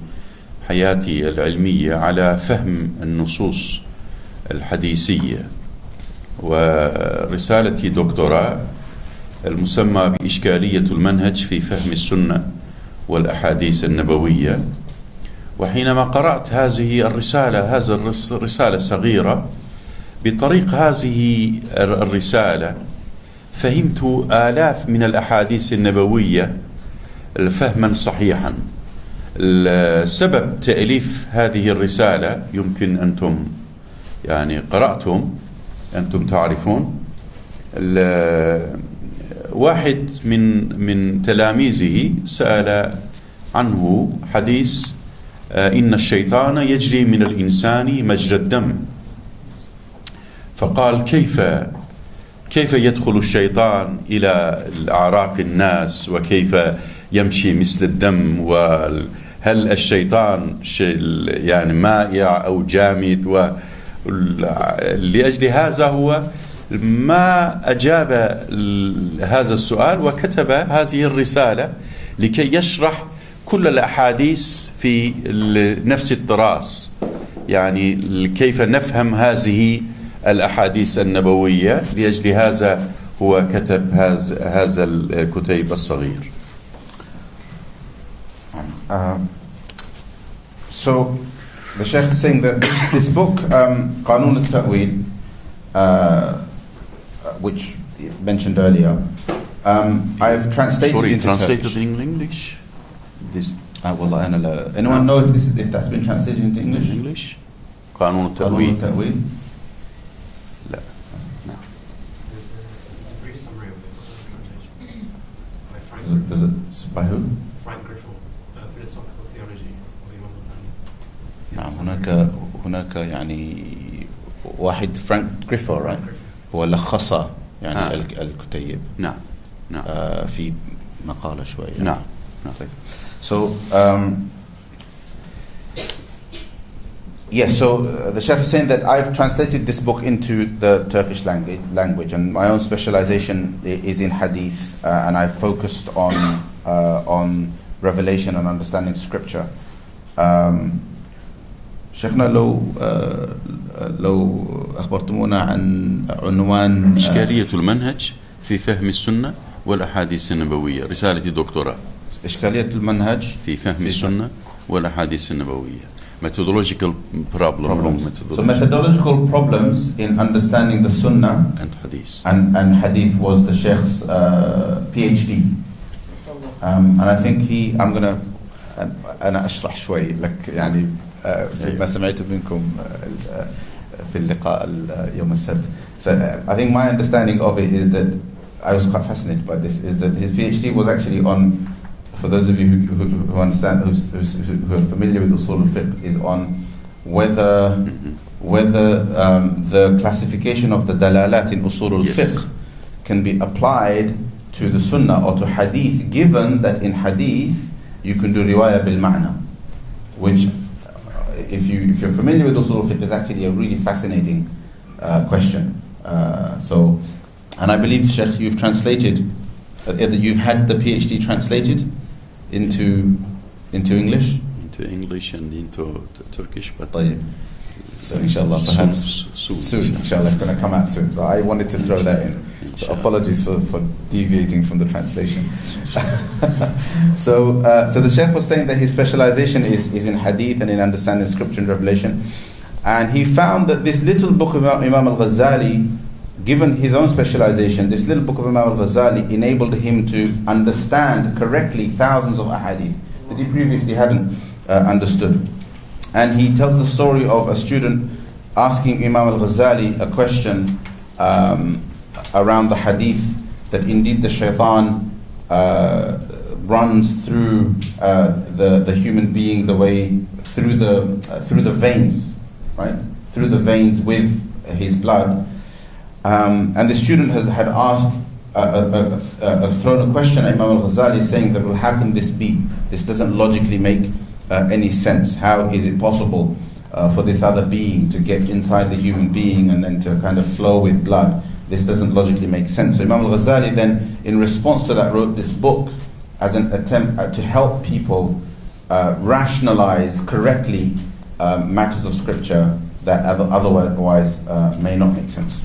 حياتي العلمية على فهم النصوص الحديثية، ورسالتي دكتوراه المسمى بإشكالية المنهج في فهم السنة والأحاديث النبوية. وحينما قرأت هذه الرسالة الصغيرة، بطريق هذه الرسالة فهمت آلاف من الأحاديث النبوية فهما صحيحا. سبب تأليف هذه الرسالة يمكن أنتم يعني قرأتم، أنتم تعرفون. واحد من تلاميذه سأل عنه حديث إن الشيطان يجري من الإنسان مجرى الدم، فقال كيف يدخل الشيطان إلى أعراق الناس، وكيف يمشي مثل الدم، وهل الشيطان يعني مائع أو جامد؟ لأجل هذا هو ما أجاب هذا السؤال، وكتب هذه الرسالة لكي يشرح كل الأحاديث في نفس الطراز، يعني كيف نفهم هذه الأحاديث النبوية. لأجل هذا هو كتب هذا الكتيب الصغير. So the Sheikh is saying that this book, Qanun al-Ta'wil, which mentioned earlier, I've translated translated in English. This anyone know if that's been translated into English? قانون التأويل. لا. No. There's a brief summary of the translation By who? Frank Griffel, philosophical theology of Imam نعم، هناك يعني واحد فرانك جريفل، right؟ هو لخص يعني الكتيب. نعم. في مقالة شوية. نعم. So yes, so the Sheikh is saying that I've translated this book into the Turkish language, and my own specialization is in hadith, and I focused on revelation and understanding scripture. شيخنا لو أخبرتمونا عن عنوان إشكالية المنهج في فهم السنة والأحاديث النبوية، رسالة دكتوراه. إشكالية المنهج في فهم السنة والأحاديث النبوية. Methodological problems. So methodological problems in understanding the Sunnah and Hadith. And Hadith was the Sheikh's PhD. And I think I'm gonna أنا أشرح شوي لك يعني ما سمعت منكم في اللقاء يوم السبت. So I think my understanding of it is that I was quite fascinated by this, is that his PhD was actually on, for those of you who understand, who are familiar with usul al-fiqh, is on whether the classification of the dalalat in usul al-fiqh can be applied to the sunnah or to hadith, given that in hadith you can do riwayah bil ma'na, which if you're familiar with usul al-fiqh is actually a really fascinating question. And I believe, Sheikh, you've translated, you've had the PhD translated into English? Into English and into Turkish, but so inshallah, perhaps soon. Inshallah, it's going to come out soon. So I wanted to throw that in. So apologies for deviating from the translation. So the Sheikh was saying that his specialization is in hadith and in understanding scripture and revelation. And he found that this little book of Imam al-Ghazali, given his own specialization, this little book of Imam al-Ghazali enabled him to understand correctly thousands of ahadith that he previously hadn't understood. And he tells the story of a student asking Imam al-Ghazali a question around the hadith that indeed the shaitan runs through the human being the way through the veins, right? Through the veins with his blood. And the student had asked, thrown a question at Imam al-Ghazali saying that, well, how can this be? This doesn't logically make any sense. How is it possible for this other being to get inside the human being and then to kind of flow with blood? This doesn't logically make sense. So Imam al-Ghazali then, in response to that, wrote this book as an attempt to help people rationalize correctly matters of scripture that otherwise may not make sense.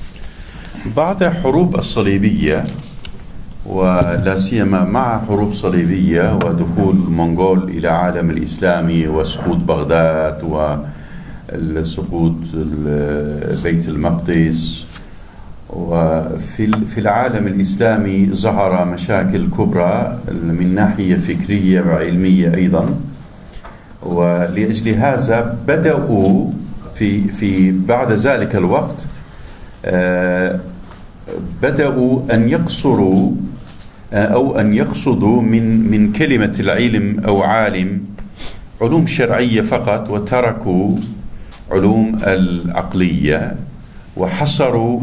بعد حروب الصليبية ولا سيما مع حروب صليبية ودخول المنغول إلى عالم الإسلامي وسقوط بغداد وسقوط بيت المقدس، وفي العالم الإسلامي ظهر مشاكل كبرى من ناحية فكرية وعلمية أيضا. ولأجل هذا بدأوا في بعد ذلك الوقت بدأوا أن يقصروا أو أن يقصدوا من كلمة العلم أو عالم علوم شرعية فقط، وتركوا علوم العقلية وحصروا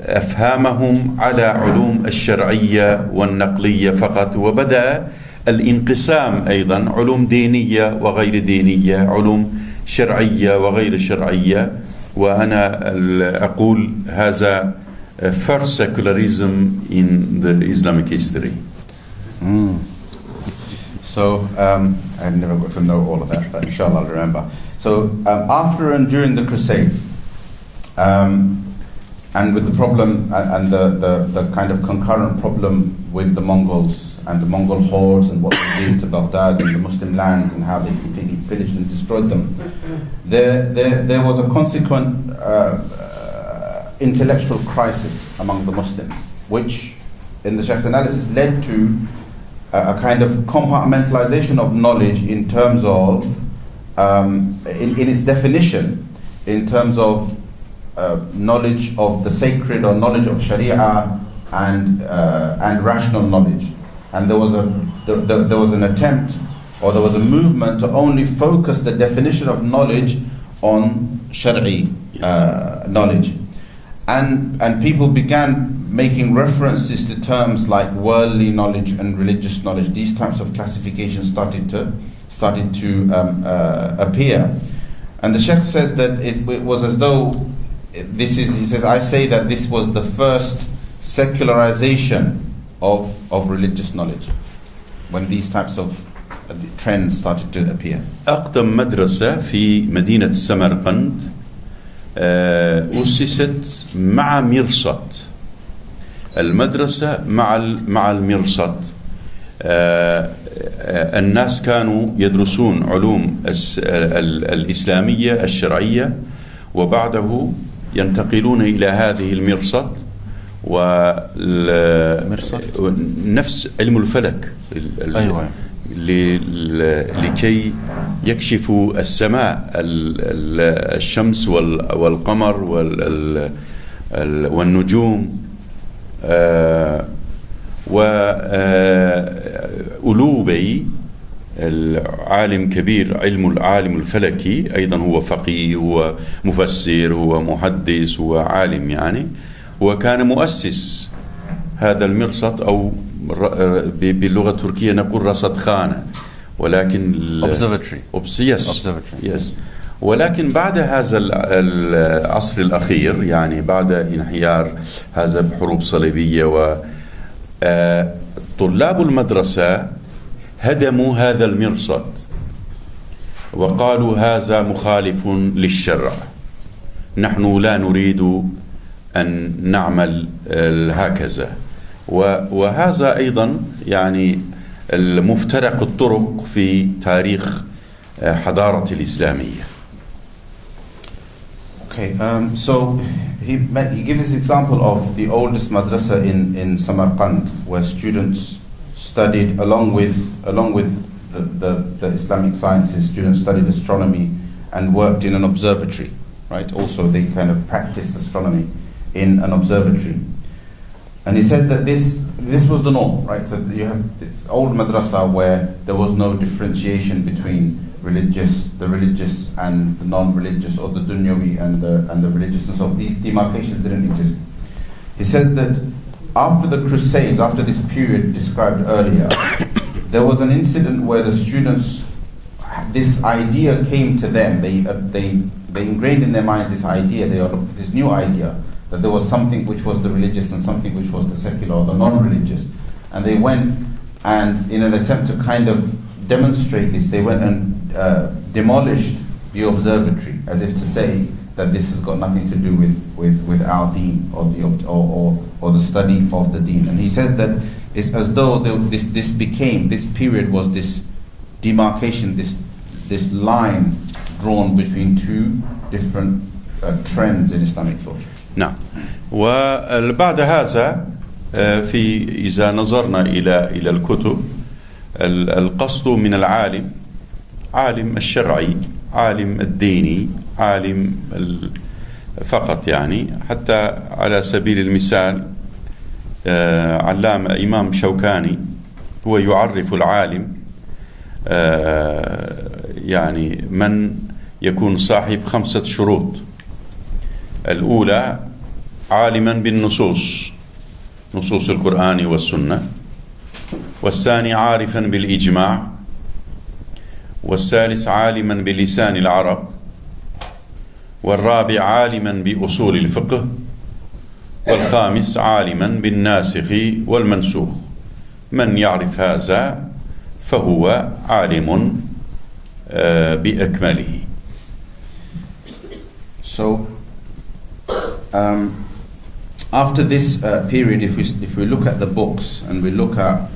أفهامهم على علوم الشرعية والنقلية فقط. وبدأ الانقسام أيضا، علوم دينية وغير دينية، علوم شرعية وغير شرعية. وأنا أقول هذا first secularism in the Islamic history. So I never got to know all of that, but inshallah I'll remember. So after and during the Crusades, and with the problem and the kind of concurrent problem with the Mongols and the Mongol hordes and what they did to Baghdad and the Muslim lands and how they completely pillaged and destroyed them, there was a consequent intellectual crisis among the Muslims, which in the Sheikh's analysis led to a kind of compartmentalization of knowledge in terms of, in its definition, in terms of knowledge of the sacred or knowledge of Sharia and rational knowledge. And there was an attempt, or there was a movement to only focus the definition of knowledge on Shari'i knowledge. And people began making references to terms like worldly knowledge and religious knowledge. These types of classifications started to appear. And the Sheikh says that it was as though he says, I say that this was the first secularization of religious knowledge, when these types of trends started to appear. أقدم مدرسة في مدينة سمرقند أسست مع مرصد. المدرسة مع المرصد. الناس كانوا يدرسون علوم الإسلامية الشرعية، وبعده ينتقلون إلى هذه المرصد ونفس علم الفلك. أيوة. لكي يكشفوا السماء، الشمس والقمر والنجوم. وألوبي العالم كبير، العالم الفلكي أيضا، هو فقيه، هو مفسر، هو محدث، هو عالم يعني، وكان مؤسس هذا المرصد، أو باللغة التركية نقول رصد خانة، ولكن observatory. Yes. ولكن بعد هذا العصر الأخير، يعني بعد انهيار هذا بحروب صليبية، وطلاب المدرسة هدموا هذا المرصد وقالوا هذا مخالف للشرع، نحن لا نريد أن نعمل هكذا. وهذا أيضا يعني المفترق الطرق في تاريخ حضارة الإسلامية. Okay, so he gives this example of the oldest madrasa in Samarkand, where students studied along with the Islamic sciences. Students studied astronomy and worked in an observatory. right? Also, they kind of practiced astronomy in an observatory. And he says that this was the norm, right? So you have this old madrasa where there was no differentiation between the religious and the non-religious, or the dunyawi and the religious, and so these demarcations didn't exist. He says that after the Crusades, after this period described earlier, there was an incident where the students, this idea came to them. They ingrained in their minds this idea, this new idea, that there was something which was the religious and something which was the secular or the non-religious. And they went, and in an attempt to kind of demonstrate this, they went and demolished the observatory, as if to say that this has got nothing to do with our deen or the study of the deen. And he says that it's as though this period was this demarcation, this line drawn between two different trends in Islamic thought. نعم. وبعد هذا إذا نظرنا إلى الكتب، القصد من العالم عالم الشرعي، عالم الديني، عالم فقط، يعني حتى على سبيل المثال علامة إمام شوكاني هو يعرف العالم يعني من يكون صاحب 5 شروط. الأولى عالما بالنصوص، نصوص القرآن والسنة، والثاني عارفا بالإجماع، والثالث عالما بلسان العرب، والرابع عالما بأصول الفقه، والخامس عالما بالناسخ والمنسوخ. من يعرف هذا فهو عالم بأكمله. So after this period, if we look at the books and we look at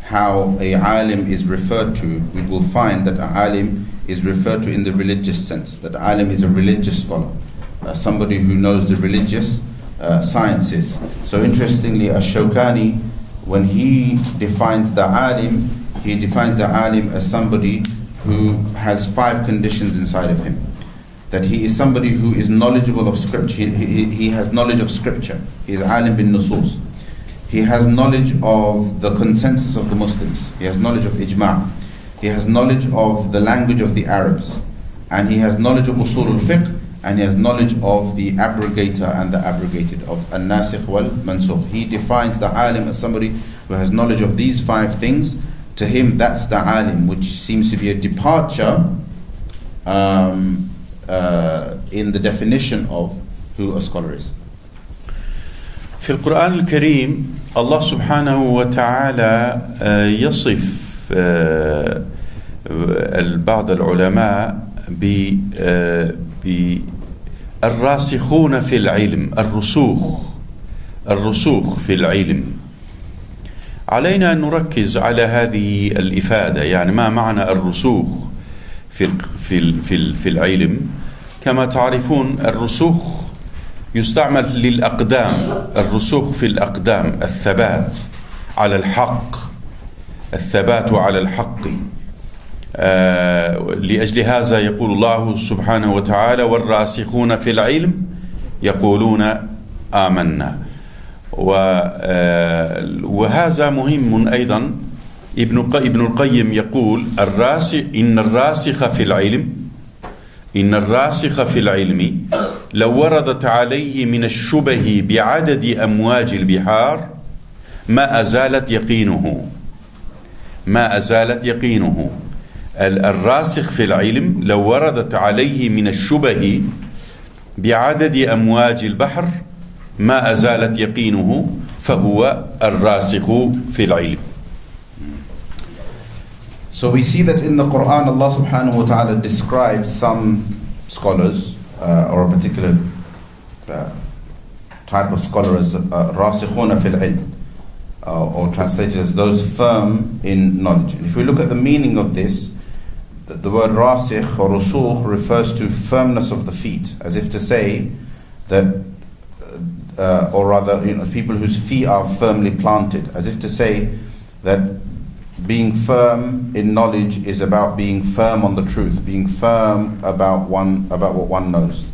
how a alim is referred to, we will find that a alim is referred to in the religious sense, that alim is a religious scholar, somebody who knows the religious sciences. So interestingly, Ash-Shawkani, when he defines the alim, he defines the alim as somebody who has 5 conditions inside of him. That he is somebody who is knowledgeable of scripture. He has knowledge of scripture. He is alim bin nusus. He has knowledge of the consensus of the Muslims. He has knowledge of ijma'. He has knowledge of the language of the Arabs. And he has knowledge of usul al-fiqh. And he has knowledge of the abrogator and the abrogated, of an-nasikh wal-mansukh. He defines the alim as somebody who has knowledge of these 5 things. To him, that's the alim, which seems to be a departure in the definition of who a scholar is. في القرآن الكريم الله سبحانه وتعالى يصف بعض العلماء بالراسخون في العلم، الرسوخ في العلم. علينا أن نركز على هذه الإفادة، يعني ما معنى الرسوخ في العلم. كما تعرفون الرسوخ يستعمل للأقدام، الرسوخ في الأقدام، الثبات على الحق، الثبات على الحق. لأجل هذا يقول الله سبحانه وتعالى والراسخون في العلم يقولون آمنا. وهذا مهم أيضا. ابن القيم يقول إن الراسخ في العلم لو وردت عليه من الشبه بعدد أمواج البحار ما أزالت يقينه. الراسخ في العلم لو وردت عليه من الشبه بعدد أمواج البحر ما أزالت يقينه فهو الراسخ في العلم. So we see that in the Quran Allah subhanahu wa ta'ala describes some scholars or a particular type of scholar as rasikhuna fil ilm, or translated as those firm in knowledge. And if we look at the meaning of this, the word rasikh or rusukh refers to firmness of the feet, as if to say that or rather, people whose feet are firmly planted, as if to say that being firm in knowledge is about being firm on the truth, being firm about what one knows.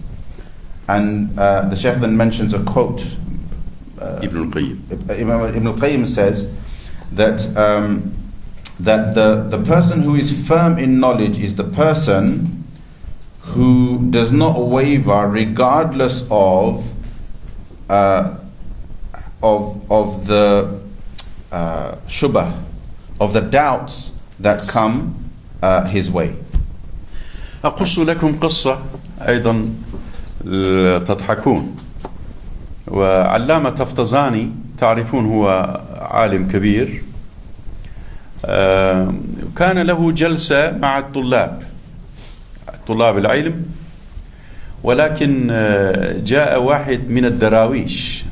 And the Shaykh then mentions a quote. Ibn al-Qayyim. Ibn al-Qayyim says that that the person who is firm in knowledge is the person who does not waver regardless of the shubha, of the doubts that come his way. أقص لكم قصة أيضا تضحكون. وعلامة تفتزاني تعرفون هو عالم كبير، كان له جلسة مع طلاب العلم، ولكن جاء واحد من الدراويش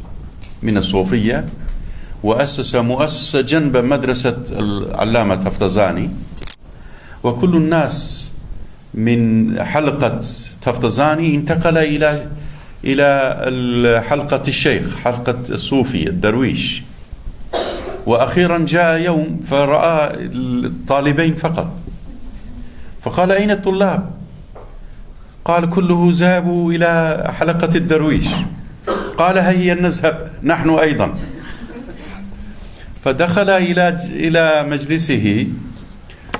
من الصوفية وأسس مؤسسة جنب مدرسة العلامة تفتزاني، وكل الناس من حلقة تفتزاني انتقل إلى حلقة الشيخ، حلقة الصوفي الدرويش. وأخيرا جاء يوم فرأى الطالبين فقط، فقال: أين الطلاب؟ قال: كله ذهبوا إلى حلقة الدرويش. قال: هيا نذهب نحن أيضا. فدخل إلى مجلسه.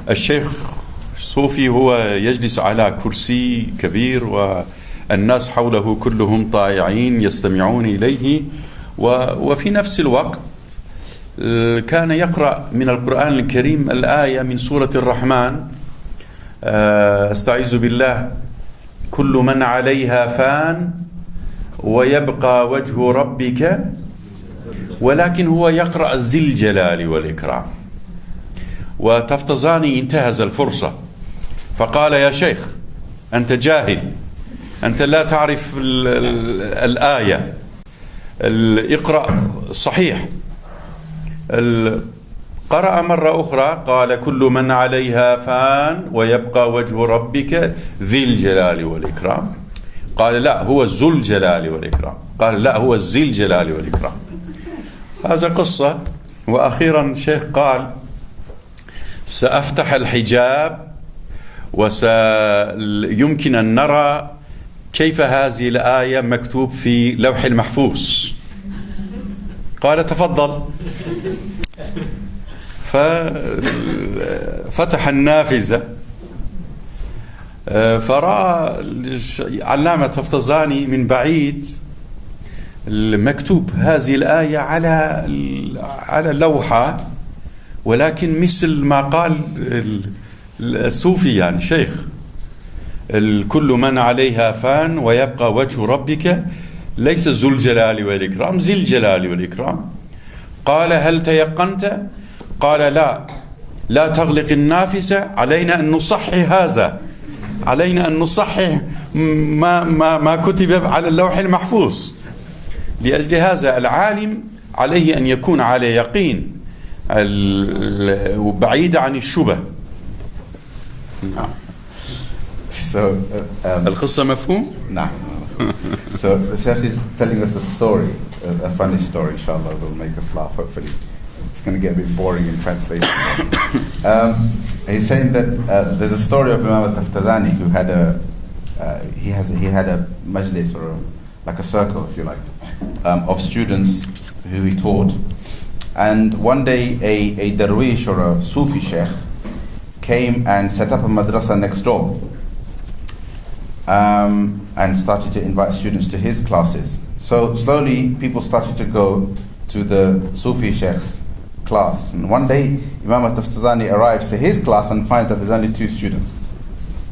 الشيخ الصوفي هو يجلس على كرسي كبير، والناس حوله كلهم طائعين يستمعون إليه، وفي نفس الوقت كان يقرأ من القرآن الكريم الآية من سورة الرحمن: استعيذ بالله، كل من عليها فان ويبقى وجه ربك، ولكن هو يقرأ ذي الجلال والإكرام. وتفتزاني انتهز الفرصة فقال: يا شيخ، أنت جاهل، أنت لا تعرف الآية، اقرأ صحيح. قرأ مرة أخرى: قال: كل من عليها فان ويبقى وجه ربك ذي الجلال والإكرام. قال: لا، هو ذو الجلال والإكرام. قال: لا، هو ذي الجلال والإكرام. هذا قصة. وأخيرا الشيخ قال: سأفتح الحجاب وسيمكن أن نرى كيف هذه الآية مكتوب في لوح المحفوظ. قال: تفضل. ففتح النافذة فرأى علامة تفتزاني من بعيد مكتوب هذه الآية على لوحة، ولكن مثل ما قال الصوفي يعني شيخ: كل من عليها فان ويبقى وجه ربك، ليس ذو الجلال والإكرام، ذي الجلال والإكرام. قال: هل تيقنت؟ قال: لا تغلق النافذة، علينا أن نصحح هذا، علينا أن نصحح ما كتب على اللوح المحفوظ. لأجل هذا العالم عليه أن يكون على يقين وبعيد عن الشبه. القصة مفهوم؟ نعم. So the Sheikh is telling us a story, a funny story, inshallah, that will make us laugh, hopefully. It's going to get a bit boring in translation. He's saying that there's a story of Imam al-Taftazani who had he had a majlis, or like a circle, if you like, of students who he taught. And one day a darwish or a Sufi sheikh came and set up a madrasa next door, and started to invite students to his classes. So slowly people started to go to the Sufi sheikh's class. And one day Imam al-Taftazani arrives to his class and finds that there's only 2 students.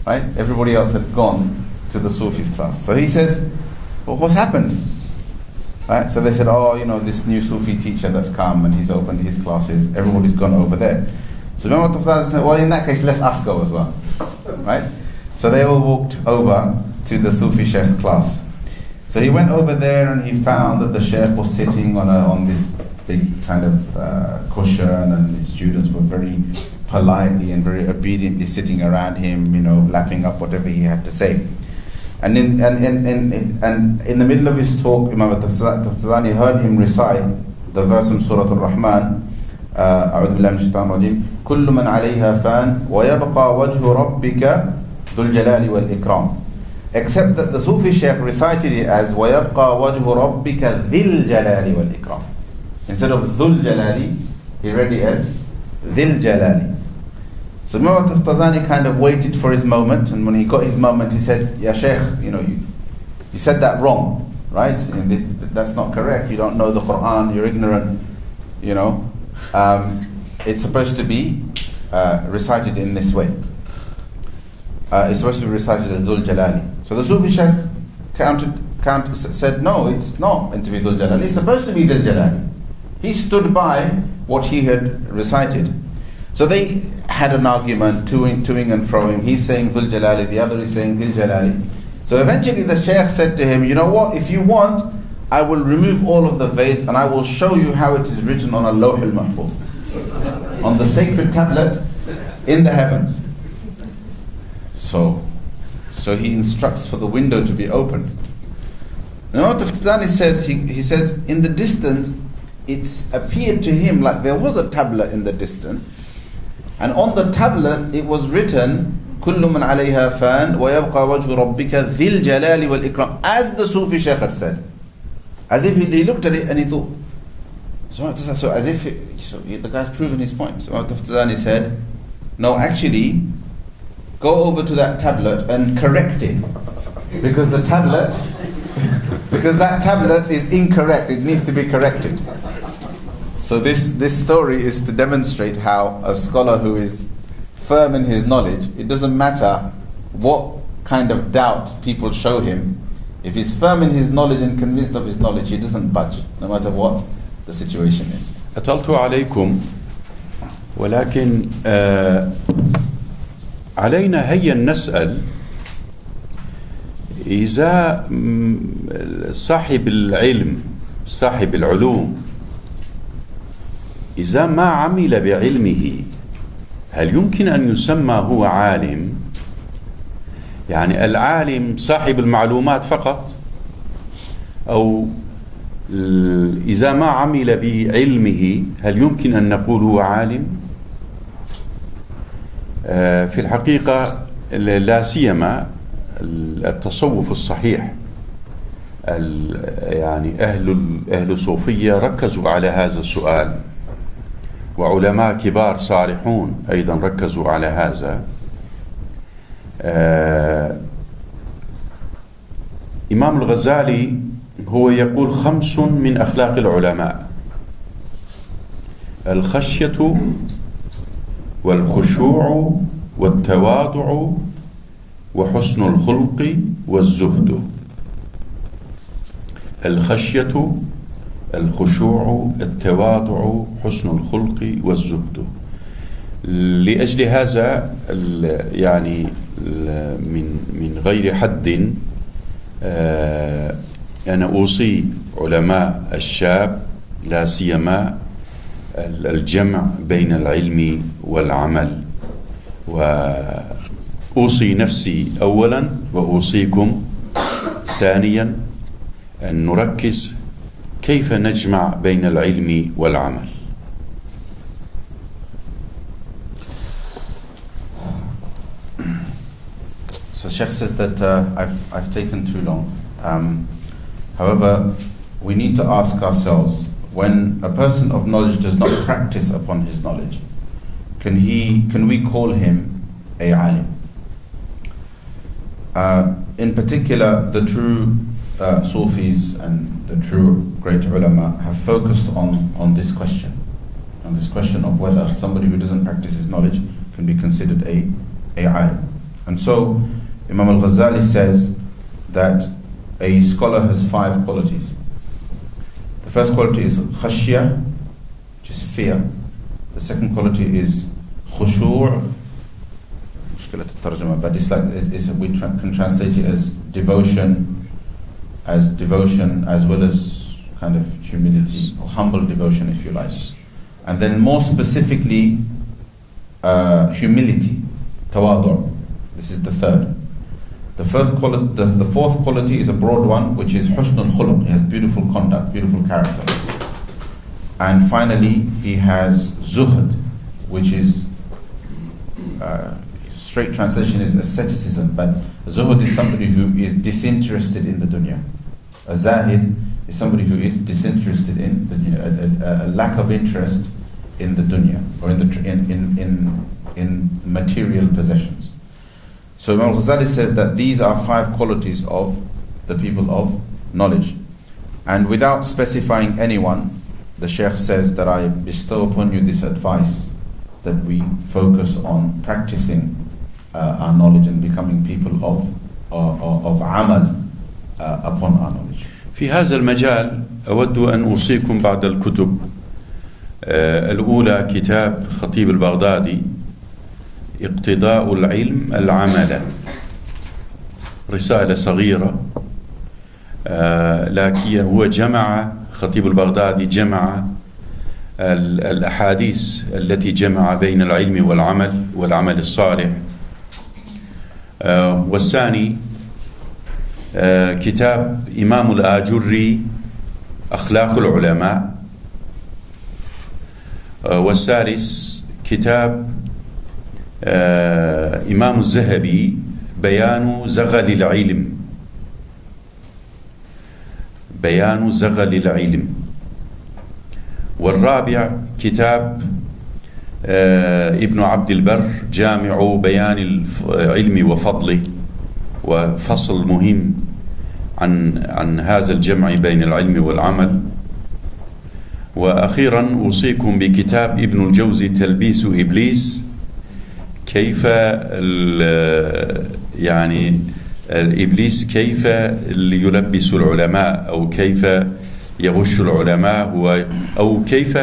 Right? Everybody else had gone to the Sufi's class. So he says, well, what's happened? Right? So they said, this new Sufi teacher that's come and he's opened his classes, everybody's gone over there. So Imam al-Taftazani said, well, in that case, let's us go as well. Right? So they all walked over to the Sufi Sheikh's class. So he went over there and he found that the Sheikh was sitting on this big kind of cushion, and his students were very politely and very obediently sitting around him, lapping up whatever he had to say. And in the middle of his talk, Imam al-Taftazani heard him recite the verse from Surah Al-Rahman, أعوذ بالله من الشيطان الرجيم كل من عليها فان ويبقى وجه ربك ذو الجلال والإكرام. except that the Sufi Shaykh recited it as وَيَبْقَى وَجْهُ رَبِّكَ ذِي الْجَلَالِ وَالْإِكْرَامِ. Instead of ذُو الْجَلَالِ, he read it as ذِي الْجَلَالِ. So Mehmet al-Tazani kind of waited for his moment, and when he got his moment, he said, Ya Shaykh, you said that wrong, right? That's not correct. You don't know the Quran, you're ignorant, It's supposed to be recited in this way. It's supposed to be recited as Dhul Jalali. So the Sufi Shaykh said, no, it's not meant to be Dhul Jalali, it's supposed to be Dhul Jalali. He stood by what he had recited. So they had an argument, toing and froing. He's saying Dhul Jalali, the other is saying Dhul Jalali. So eventually the Shaykh said to him, you know what, if you want, I will remove all of the veils and I will show you how it is written on a Lawh al-Mahfuz, on the sacred tablet in the heavens. So he instructs for the window to be opened. Now what Tafdani says, he says, in the distance, it's appeared to him like there was a tablet in the distance, and on the tablet it was written, كل من عليها فان ويبقى وجه ربك ذي الجلال والإكرام, as the Sufi Shaykh had said. As if he looked at it and he thought, so as if the guy's proven his point. So Tafdani said, no, actually, go over to that tablet and correct it, because that tablet is incorrect. It needs to be corrected. So this story is to demonstrate how a scholar who is firm in his knowledge, it doesn't matter what kind of doubt people show him. If he's firm in his knowledge and convinced of his knowledge, he doesn't budge, no matter what the situation is. أطلت عليكم ولكن علينا هيا نسأل إذا صاحب العلم صاحب العلوم إذا ما عمل بعلمه هل يمكن أن يسمى هو عالم؟ يعني العالم صاحب المعلومات فقط، أو إذا ما عمل بعلمه هل يمكن أن نقول هو عالم؟ في الحقيقة لا سيما التصوف الصحيح، يعني أهل الصوفية ركزوا على هذا السؤال، وعلماء كبار صالحون أيضا ركزوا على هذا. إمام الغزالي هو يقول 5 من أخلاق العلماء: الخشية والخشوع والتواضع وحسن الخلق والزهد. الخشية، الخشوع، التواضع، حسن الخلق والزهد. لأجل هذا يعني من غير حد أنا أوصي علماء الشاب لا سيما الجمع بين العلم والعمل، وأوصي نفسي أولا وأوصيكم ثانيا أن نركز كيف نجمع بين العلم والعمل. So Sheikh says that I've taken too long. However, we need to ask ourselves, when a person of knowledge does not practice upon his knowledge, can we call him a alim? In particular, the true Sufis and the true great ulama have focused on this question, of whether somebody who doesn't practice his knowledge can be considered a alim. And so Imam al-Ghazali says that a scholar has 5 qualities. The first quality is khashya, which is fear. The second quality is khushu', but it's like we can translate it as devotion as well as kind of humility or humble devotion, if you like. And then more specifically, humility, tawadu'. This is the third. The fourth quality is a broad one, which is husnul khuluq. He has beautiful conduct, beautiful character. And finally, he has zuhd, which is straight translation is asceticism, but zuhud is somebody who is disinterested in the dunya. A zahid is somebody who is disinterested in the dunya, a lack of interest in the dunya, or in material possessions. So Imam Ghazali says that these are 5 qualities of the people of knowledge. And without specifying anyone, the Shaykh says that I bestow upon you this advice, that we focus on practicing our knowledge and becoming people of amal upon our knowledge. في هذا المجال أود أن أوصيكم بعض الكتب. الأولى كتاب خطيب البغدادي اقتضاء العلم العمل، رسالة صغيرة، لكن هو جمع خطيب البغدادي جمع الأحاديث التي جمع بين العلم والعمل الصالح. والثاني كتاب إمام الآجري أخلاق العلماء. والثالث كتاب إمام الذهبي بيان زغل العلم. والرابع كتاب ابن عبد البر جامع بيان العلم وفضله، وفصل مهم عن هذا الجمع بين العلم والعمل. وأخيرا أوصيكم بكتاب ابن الجوزي تلبيس إبليس، كيف يعني الإبليس كيف يلبس العلماء، أو كيف يغش العلماء، أو كيف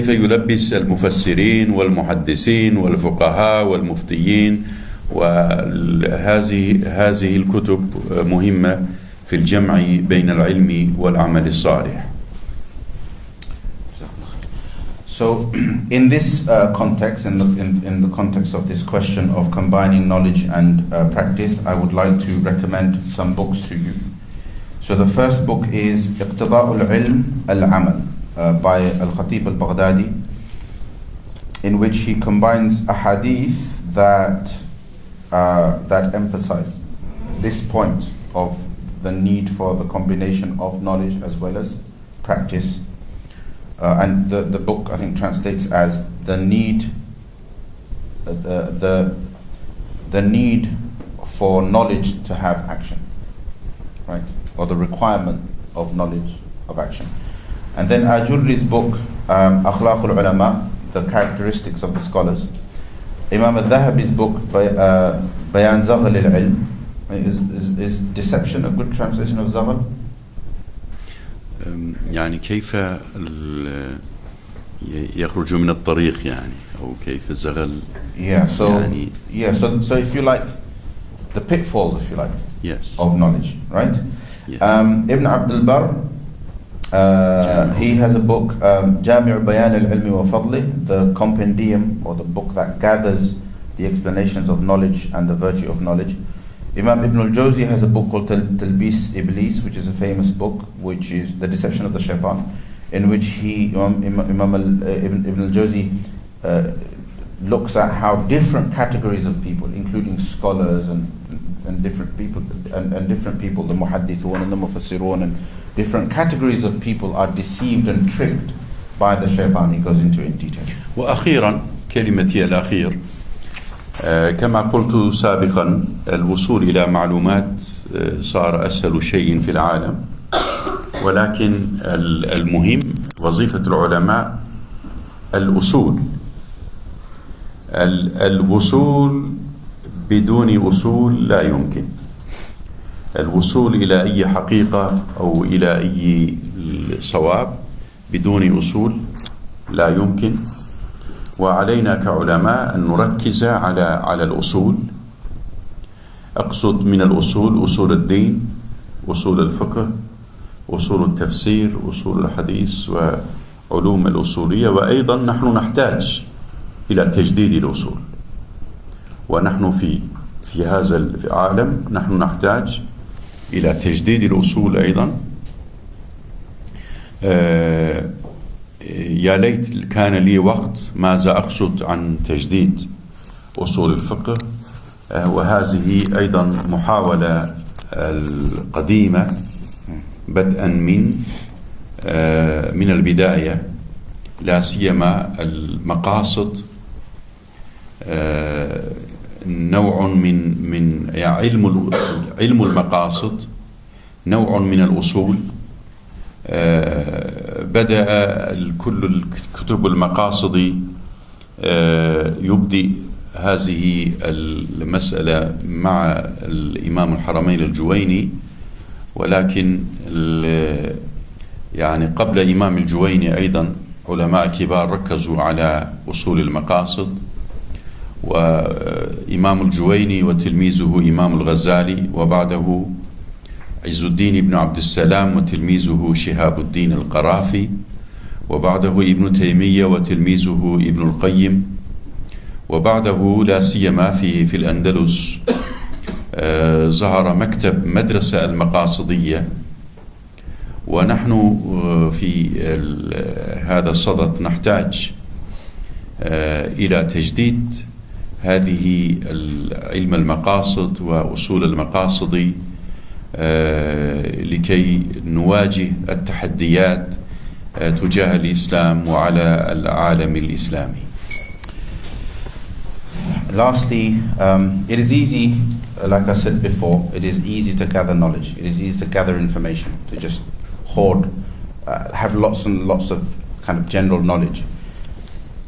يلبس المفسرين والمحدثين والفقهاء والمفتيين. وهذه الكتب مهمة في الجمع بين العلم والعمل الصالح. So, in this context, in the context of this question of combining knowledge and practice, I would like to recommend some books to you. So, the first book is اقتضاء العلم العمل by Al-Khatib al-Baghdadi, in which he combines ahadith that emphasize this point of the need for the combination of knowledge as well as practice. And the book, I think, translates as the need for knowledge to have action, right? Or the requirement of knowledge of action. And then Ajurri's book, Akhlaq al-Ulama, the characteristics of the scholars. Imam al-Dhahabi's book, Bayan Zaghal al-Ilm. Is deception a good translation of Zaghal? يعني كيف يخرج من الطريق يعني، أو كيف الزغل. So if you like, the pitfalls, if you like, yes, of knowledge, right? Yeah. Ibn Abdul Barr, he has a book, Jami' Bayan al-Ilmi wa Fadli, the compendium, or the book that gathers the explanations of knowledge and the virtue of knowledge. Imam Ibn al-Jawzi has a book called Talbis Iblis, which is a famous book, which is the deception of the shaitan, in which Ibn al-Jawzi looks at how different categories of people, including scholars and different people, and different people, the muhaddithun and the mufassirun, and different categories of people are deceived and tricked by the shaitan. He goes into it in detail. وأخيرا كلمتي الأخير، كما قلت سابقا، الوصول إلى معلومات صار أسهل شيء في العالم، ولكن المهم وظيفة العلماء الوصول بدون أصول لا يمكن. الوصول إلى أي حقيقة أو إلى أي صواب بدون أصول لا يمكن. وعلينا كعلماء أن نركز على الأصول. أقصد من الأصول أصول الدين، أصول الفقه، أصول التفسير، أصول الحديث وعلوم الأصولية. وأيضا نحن نحتاج إلى تجديد الأصول، ونحن في هذا العالم نحن نحتاج إلى تجديد الأصول أيضا. يا ليت كان لي وقت ماذا أقصد عن تجديد أصول الفقه. وهذه أيضا محاولة القديمة بدءا من البداية، لا سيما المقاصد نوع من علم المقاصد نوع من الأصول. بدأ كل الكتب المقاصد يبدي هذه المسألة مع الإمام الحرمين الجويني، ولكن يعني قبل إمام الجويني أيضا علماء كبار ركزوا على أصول المقاصد، وإمام الجويني وتلميذه إمام الغزالي، وبعده عز الدين بن عبد السلام وتلميذه شهاب الدين القرافي، وبعده ابن تيمية وتلميذه ابن القيم، وبعده لا سيما في الأندلس ظهر مكتب مدرسة المقاصدية. ونحن في هذا الصدد نحتاج إلى تجديد هذه علم المقاصد وأصول المقاصد لكي نواجه التحديات تجاه الإسلام وعلى العالم الإسلامي. Lastly, it is easy, like I said before, it is easy to gather knowledge. It is easy to gather information, to just hoard, have lots and lots of kind of general knowledge.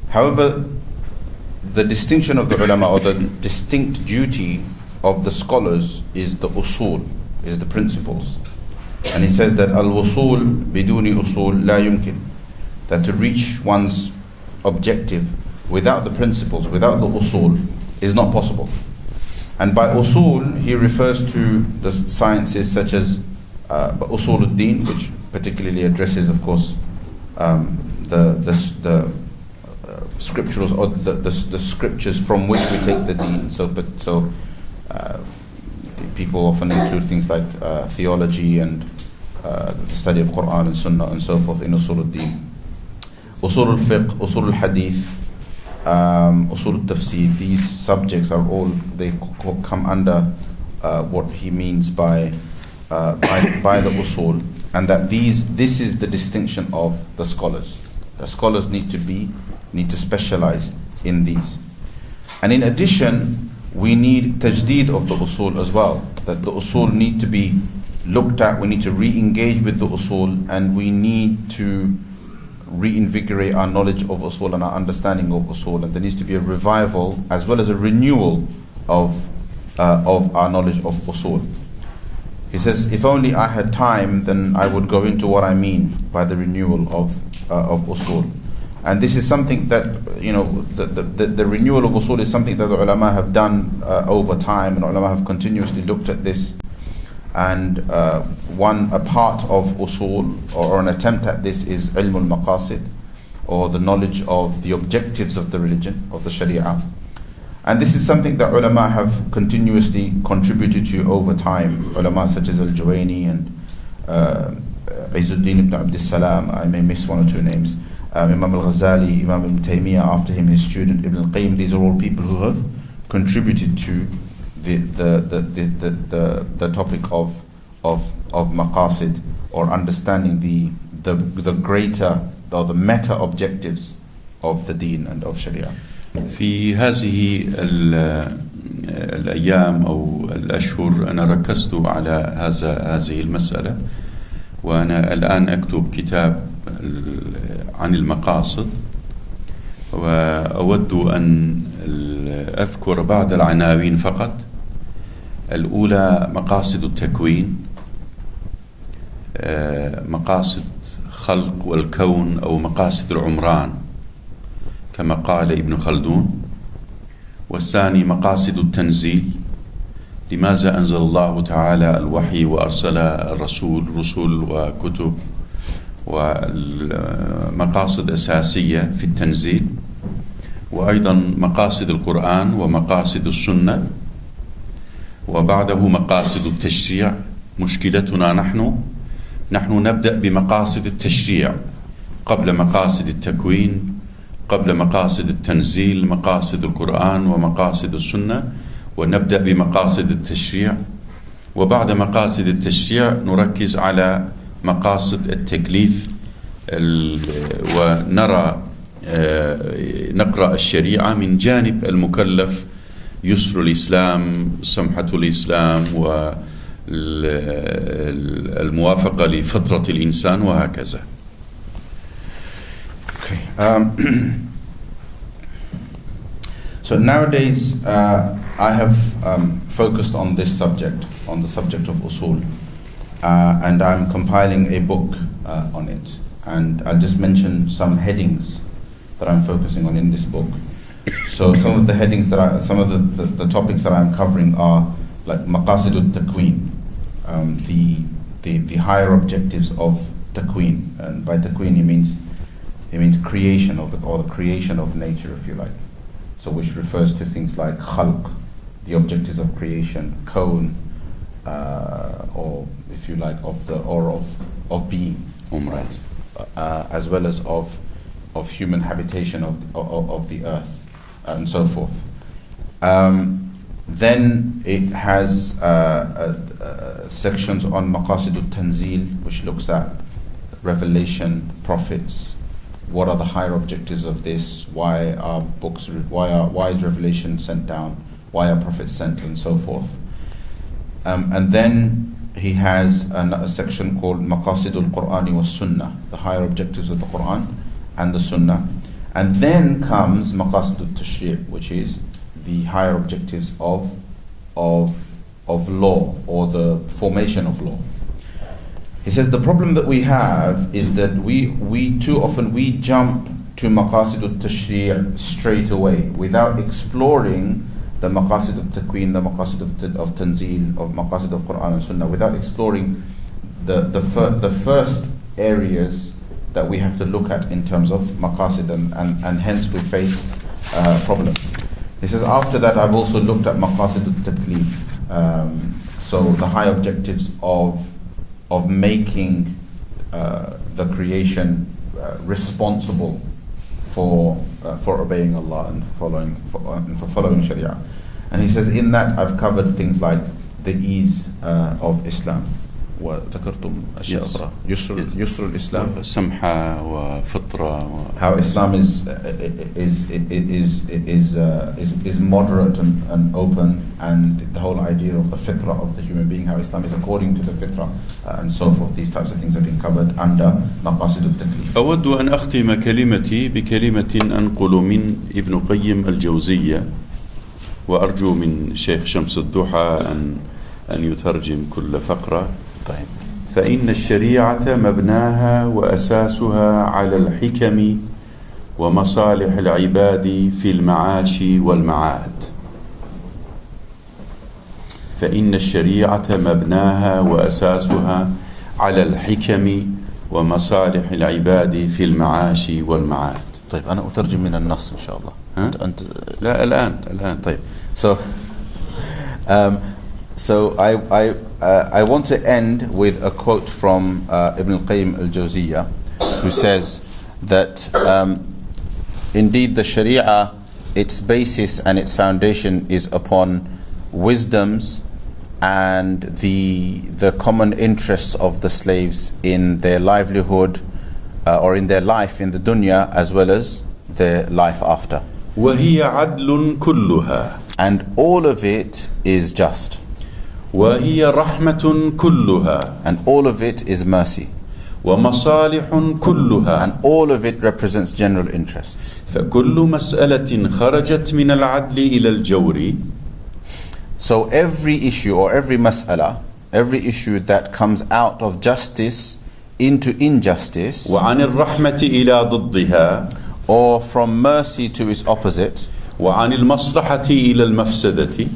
However, the distinction of the ulama, or the distinct duty of the scholars, is the usul, is the principles. And he says that al-wusul biduni usul la yumkin, that to reach one's objective without the principles, without the usul, is not possible. And by usul, he refers to the sciences such as usul al-din, which particularly addresses, of course, the scriptures, or the scriptures from which we take the deen. So people often include things like theology and the study of Quran and Sunnah and so forth in usul al-din. Usul al-fiqh, usul al-hadith, usul al-tafsir, these subjects are all, they come under what he means by the usul, and that this is the distinction of the scholars. The scholars need to specialize in these. And in addition, we need tajdeed of the usul as well, that the usul need to be looked at, we need to re-engage with the usul, and we need to reinvigorate our knowledge of usul and our understanding of usul, and there needs to be a revival as well as a renewal of our knowledge of usul. He says, if only I had time, then I would go into what I mean by the renewal of usul. And this is something that, the renewal of usul is something that the ulama have done over time, and ulama have continuously looked at this. And a part of usul, or an attempt at this, is ilm al-maqasid, or the knowledge of the objectives of the religion, of the sharia. And this is something that ulama have continuously contributed to over time. Ulama such as al-Juwayni and Izz al-Din ibn Abd al-Salam, I may miss one or two names, Imam al-Ghazali, Imam ibn Taymiyyah, after him his student Ibn al-Qayyim. These are all people who have contributed to the topic of maqasid, or understanding the greater, or the meta objectives of the deen and of sharia. في هذه الأيام أو الأشهر أنا ركزت على هذه المسألة، وأنا الآن أكتب كتاب عن المقاصد، وأود أن أذكر بعض العناوين فقط. الأولى مقاصد التكوين، مقاصد خلق والكون، أو مقاصد العمران كما قال ابن خلدون. والثاني مقاصد التنزيل، لماذا أنزل الله تعالى الوحي وأرسل رسول وكتب، ومقاصد أساسية في التنزيل. وأيضا مقاصد القرآن ومقاصد السنة. وبعده مقاصد التشريع. مشكلتنا نحن نبدأ بمقاصد التشريع قبل مقاصد التكوين، قبل مقاصد التنزيل مقاصد القرآن ومقاصد السنة، ونبدأ بمقاصد التشريع، وبعد مقاصد التشريع نركز على مقاصد التكليف، ونرى نقرأ الشريعة من جانب المكلف، يسر الإسلام، سمحة الإسلام، والموافقة لفطرة الإنسان، وهكذا. Okay. So nowadays I have focused on this subject, on the subject of usul, and I'm compiling a book on it, and I'll just mention some headings that I'm focusing on in this book. So some of the headings that some of the topics that I'm covering are like maqasidut taqween, the higher objectives of taqween, and by taqween he means creation or the creation of nature, if you like. So which refers to things like khalq, the objectives of creation, kawn, or if you like of being, right? As well as of human habitation of the earth, and so forth. Then it has sections on maqasidut tanzil, which looks at revelation, prophets. What are the higher objectives of this? Why are books? Why is revelation sent down? Why are prophets sent, and so forth? And then he has a section called Maqasidul Qur'ani was Sunnah, the higher objectives of the Quran and the Sunnah. And then comes Maqasidul Tashri', which is the higher objectives of law, or the formation of law. He says the problem that we have is that we too often jump to Maqasidul Tashri' straight away without exploring the maqasid of taqween, the maqasid of tanzil, of maqasid of Quran and Sunnah, without exploring the first areas that we have to look at in terms of maqasid, and hence we face problems. He says after that I've also looked at maqasid al-taklif, so the high objectives of making the creation responsible for obeying Allah and for following Sharia. And he says in that I've covered things like the ease of Islam. وذكرتم أشياء أخرى يسر الإسلام سمحة وفطرة how Islam is moderate and open, and the whole idea of the fitrah of the human being, how Islam is according to the fitrah, and so forth. These types of things have been covered under مقاصد التكليف. أود أن أختم كلمتي بكلمة أنقل من ابن قيم الجوزية، وأرجو من شيخ شمس الضحى أن يترجم كل فقرة. طيب. فإن الشريعة مبناها وأساسها على الحكم ومصالح العباد في المعاش والمعاد. فإن الشريعة مبناها وأساسها على الحكم ومصالح العباد في المعاش والمعاد. طيب أنا أترجم من النص إن شاء الله. أنت لا الآن. طيب. So I want to end with a quote from Ibn al-Qayyim al-Jawziyya, who says that indeed the Sharia, its basis and its foundation is upon wisdoms and the common interests of the slaves in their livelihood or in their life in the dunya, as well as their life after. وهي عدل كلها. And all of it is just. وهي رحمة كلها. And all of it is mercy. ومصالح كلها. And all of it represents general interests. فكل مسألة خرجت من العدل إلى الجور. So every issue or every mas'ala, every issue that comes out of justice into injustice, وعن الرحمة إلى ضدها, or from mercy to its opposite, وعن المصلحة إلى المفسدة,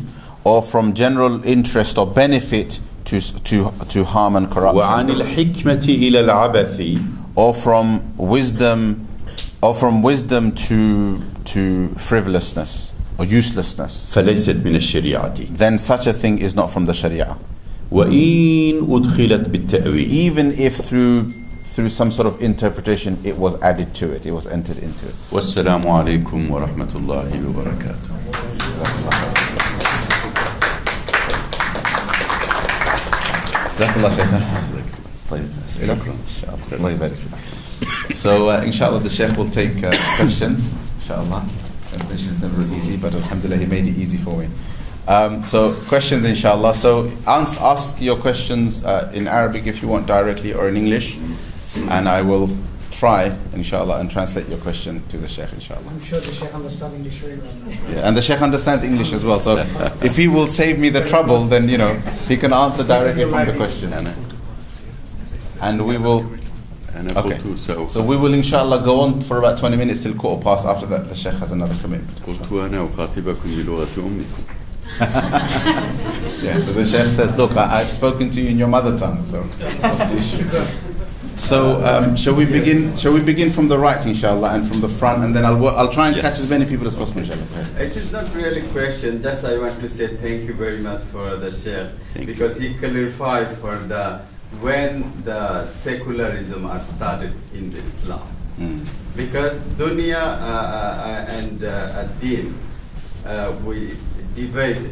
or from general interest or benefit to harm and corruption, وعن الحكمة إلى العبث, or from wisdom to frivolousness or uselessness, فليست من الشريعة. then such a thing is not from the Sharia. وإن أدخلت بالتأويل, Even if through through some sort of interpretation, it was added to it, it was entered into it. والسلام عليكم ورحمة الله وبركاته. جزاك الله شيخنا. طيب أسئلة؟ الله يبارك فيك. So inshallah the Sheikh will take questions. Inshallah. Translation is never easy, but alhamdulillah he made it easy for me. So questions inshallah. So ask your questions in Arabic if you want directly, or in English, and I will try inshallah and translate your question to the Sheikh inshallah. I'm sure the Sheikh understands English very well. Yeah, and the Sheikh understands English as well, so if he will save me the trouble, then he can answer directly from the question. And we will okay. So we will inshallah go on for about 20 minutes till 15:15. After that the Sheikh has another commitment. Yeah, so the Sheikh says, look, I've spoken to you in your mother tongue, so what's the issue? So shall we begin from the right inshallah, and from the front, and then I'll try and catch as many people as possible inshallah. It is not really a question, just I want to say thank you very much for the Sheikh, because he clarified for when the secularism are started in the Islam. Because dunya and deen, we divided.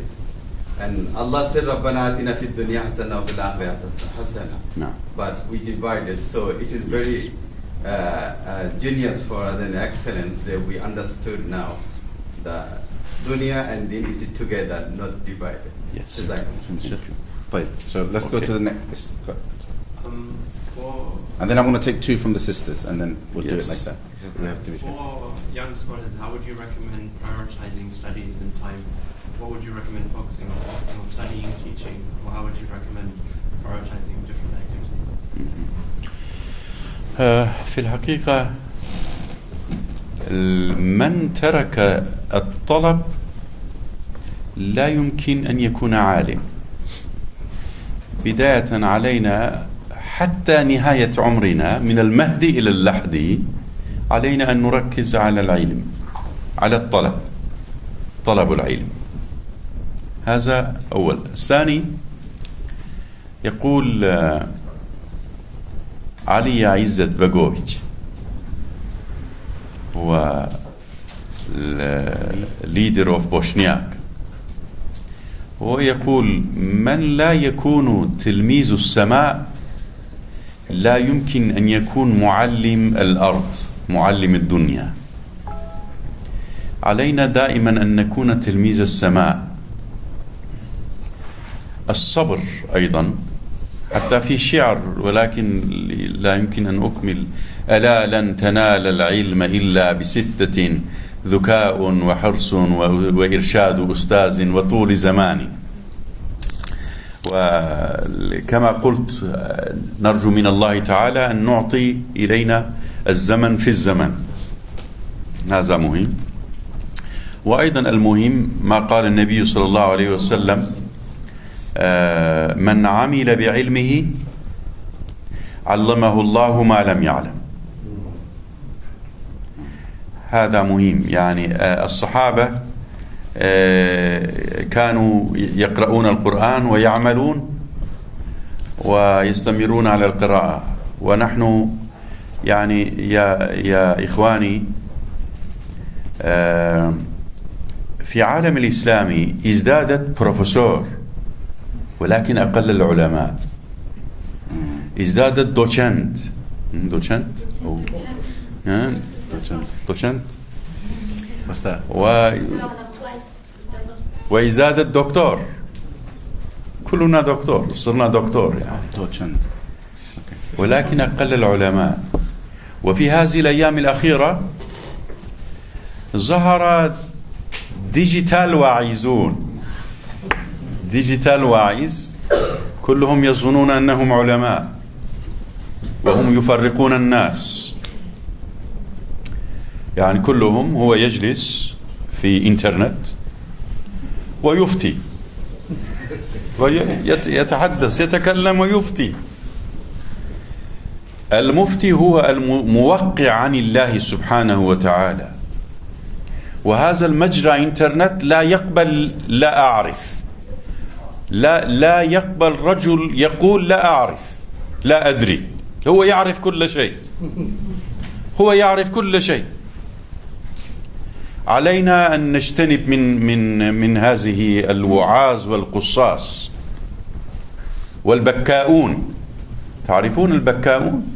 And Allah said, Rabbana atina fid dunya hasana wa fil akhirati hasana. No. But we divided. So it is very genius for us and excellence that we understood now. The dunya and deen is together, not divided. Yes. So let's go to the next. And then I'm going to take two from the sisters, and then we'll do it like that. For young scholars, how would you recommend prioritizing studies and time? What would you recommend focusing on studying, teaching, or how would you recommend prioritizing different activities? في الحقيقة من ترك الطلب لا يمكن أن يكون عالم. بداية علينا حتى نهاية عمرنا من المهد إلى اللحد علينا أن نركز على العلم، على طلب العلم. هذا أول. الثاني يقول علي عزت بقوفيج، هو leader of بوشنياك، هو يقول من لا يكون تلميذ السماء لا يمكن أن يكون معلم الأرض، معلم الدنيا. علينا دائما أن نكون تلميذ السماء. الصبر أيضا، حتى في شعر ولكن لا يمكن أن أكمل: ألا لن تنال العلم إلا بستة: ذكاء وحرص وإرشاد أستاذ وطول زمان. وكما قلت نرجو من الله تعالى أن نعطي إلينا الزمن في الزمن، هذا مهم. وأيضا المهم ما قال النبي صلى الله عليه وسلم: من عمل بعلمه علمه الله ما لم يعلم. هذا مهم. يعني الصحابة كانوا يقرؤون القرآن ويعملون ويستمرون على القراءة، ونحن يعني يا إخواني في عالم الإسلامي ازدادت بروفيسور ولكن أقل العلماء، ازدادت دوشنت وازدادت دكتور، كلنا دكتور، صرنا دكتور يعني، ولكن أقل العلماء. وفي هذه الأيام الأخيرة ظهر ديجيتال واعظون، ديجيتال واعظ كلهم يظنون أنهم علماء وهم يفرقون الناس. يعني كلهم هو يجلس في إنترنت ويفتي ويتحدث يتكلم ويفتي. المفتي هو الموقع عن الله سبحانه وتعالى، وهذا المجرى إنترنت لا يقبل لا أعرف، لا يقبل رجل يقول لا أعرف لا أدري، هو يعرف كل شيء، هو يعرف كل شيء. علينا أن نجتنب من هذه الوعاظ والقصاص والبكاؤون. تعرفون البكاؤون؟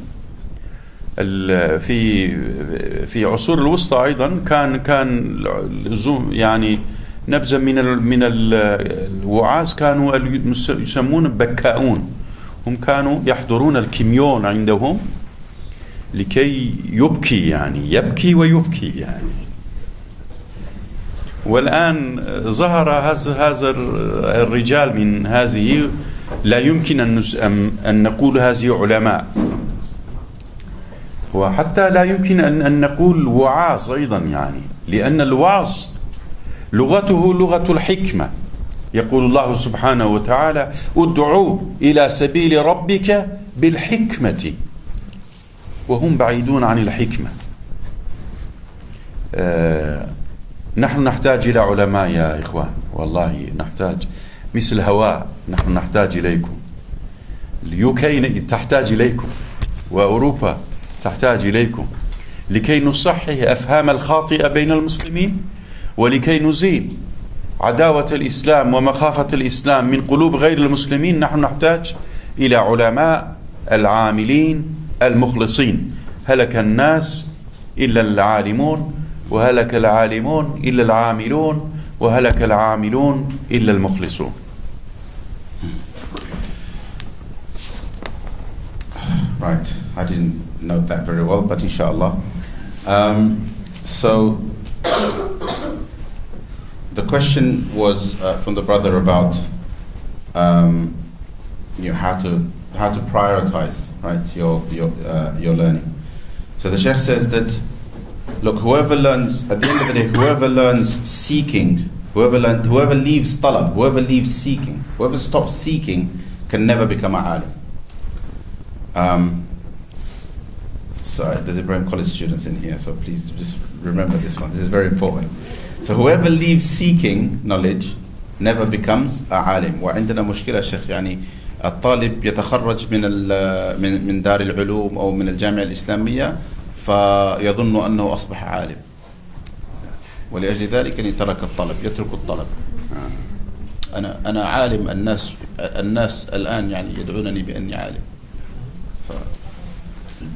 في عصور الوسطى أيضا كان يعني نبذة من الوعاظ كانوا يسمون بكاؤون. هم كانوا يحضرون الكميون عندهم لكي يبكي، يعني يبكي ويبكي يعني. والآن ظهر هذا الرجال من هذه، لا يمكن أن نقول هذه علماء، وحتى لا يمكن أن نقول وعاظ أيضا، يعني لأن الوعظ لغته لغة الحكمة. يقول الله سبحانه وتعالى: ادعوا إلى سبيل ربك بالحكمة، وهم بعيدون عن الحكمة. نحن نحتاج إلى علماء يا إخوان، والله نحتاج، مثل هواء نحن نحتاج إليكم. اليوكي تحتاج إليكم، وأوروبا تحتاج إليكم، لكي نصحح أفهام الخاطئة بين المسلمين، ولكي نزيل عداوة الإسلام ومخافة الإسلام من قلوب غير المسلمين. نحن نحتاج إلى علماء العاملين المخلصين. هلك الناس إلا العالمون، وهلك العالمون إلا العاملون، وهلك العاملون إلا المخلصون. Right, I didn't note that very well, but inshallah. So the question was from the brother about how to prioritize, right, your learning. So the Sheikh says that, look, whoever learns, at the end of the day, whoever learns seeking, whoever leaves talab, whoever leaves seeking, whoever stops seeking can never become an alim. Sorry, there's Ibrahim College students in here, so please just remember this one. This is very important. So whoever leaves seeking knowledge never becomes a alim. وعندنا مشكلة شيخ، يعني الطالب يتخرج من دار العلوم أو من الجامعة الإسلامية فيظن أنه أصبح عالم، ولأجل ذلك يترك الطلب، يترك الطلب. أنا عالم، الناس الآن يعني يدعونني بأني عالم،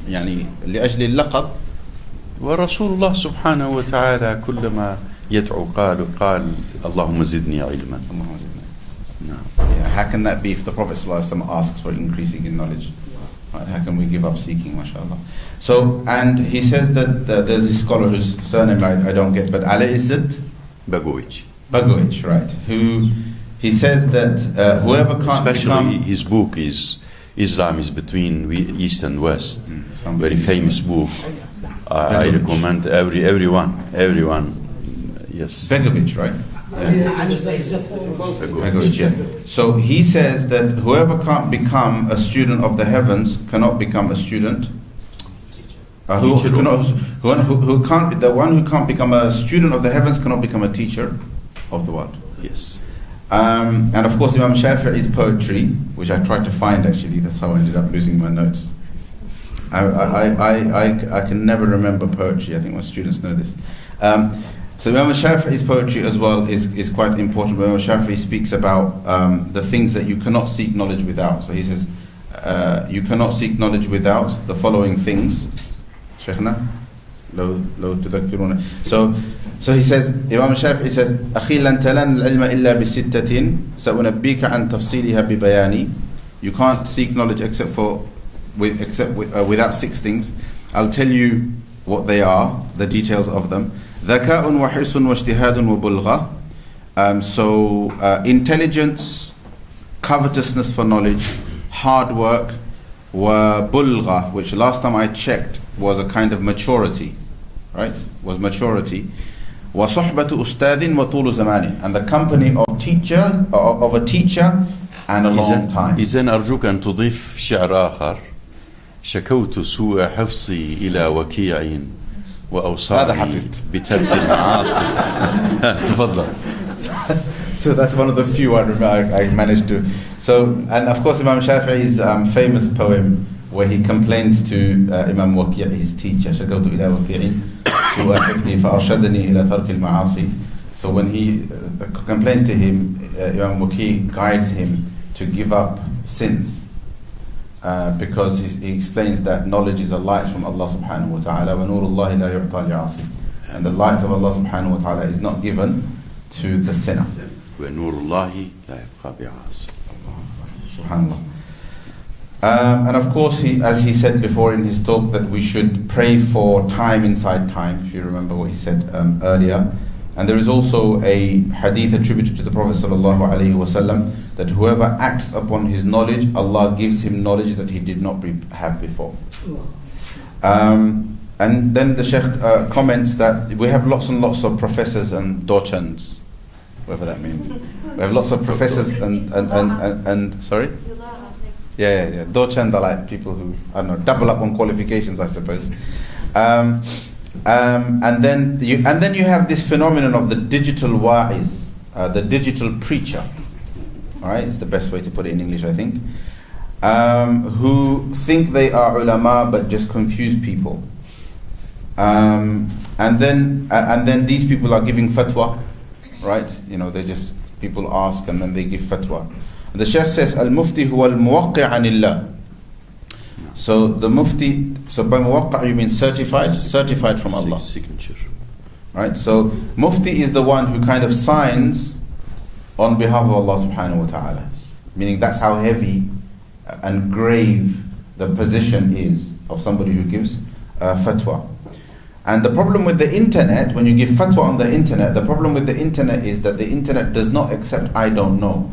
يعني لأجل اللقب. ورسول الله سبحانه وتعالى كلما يدعو قال اللهم زدني علما. How can that be if the Prophet ﷺ asks for increasing in knowledge? Right, how can we give up seeking, mashallah? So, and he says that there's a scholar whose surname I don't get, but Ali Izzat Bagovic, right? Who he says that whoever can't especially his book is Islam is between East and West. Very famous book. I recommend everyone. Yes. Begovic, right? Yeah. So he says that whoever can't become a student of the heavens cannot become a student. The one who can't become a student of the heavens cannot become a teacher of the world. Yes. And of course, Imam Shafi'i's poetry, which I tried to find actually, that's how I ended up losing my notes. I can never remember poetry. I think my students know this. So Imam Shafi'i's poetry as well is quite important. Imam Shafi'i speaks about the things that you cannot seek knowledge without. So he says, you cannot seek knowledge without the following things. Shaykhna? So he says, Imam Shafi'i says, أخي لن تلن العلم إلا بستة سأنبيك عن تفصيلها ببياني. You can't seek knowledge except without six things. I'll tell you what they are, the details of them. ذكاء وحرص واجتهاد وبلغة. So intelligence, covetousness for knowledge, hard work, وبلغة, which last time I checked was a kind of maturity, right? Was maturity. وصحبة أستاذ وطول زمان, and the company of a teacher and a long time. إذن أرجوك أن تضيف شعر آخر. شكوت سوء حفظي إلى وكيع وأوصاني بترك المعاصي. تفضل. So that's one of the few I managed to. So, and of course Imam Shafi'i's famous poem where he complains to Imam Waqi', his teacher, شكوت إلى وكيع سوء حفظي فأرشدني إلى ترك المعاصي. So when he complains to him, Imam Waqi' guides him to give up sins, because he explains that knowledge is a light from Allah subhanahu wa ta'ala, وَنُورُ اللَّهِ لَا يُعْطَى لِعَاصِي, and the light of Allah subhanahu wa ta'ala is not given to the sinner. وَنُورُ اللَّهِ لَا يَبْقَى بِعَاصٍ. Subhanallah. And of course, as he said before in his talk, that we should pray for time inside time, if you remember what he said earlier. And there is also a hadith attributed to the Prophet ﷺ that whoever acts upon his knowledge, Allah gives him knowledge that he did not have before. And then the Sheikh comments that we have lots and lots of professors and dochents, whatever that means. We have lots of professors and sorry? Yeah. Dochent are like people who, I don't know, double up on qualifications, I suppose. And then you have this phenomenon of the digital wa'iz, the digital preacher. All right, it's the best way to put it in English, I think. Who think they are ulama but just confuse people. And then these people are giving fatwa, right? They just, people ask and then they give fatwa. The Shaykh says, Al-Mufti huwa al-muwaqi' anillah. So the Mufti, so by muwaqqa' you mean certified from Allah. Signature. Right? So Mufti is the one who kind of signs on behalf of Allah subhanahu wa ta'ala. Meaning that's how heavy and grave the position is of somebody who gives fatwa. And the problem with the internet, when you give fatwa on the internet, the problem with the internet is that the internet does not accept I don't know.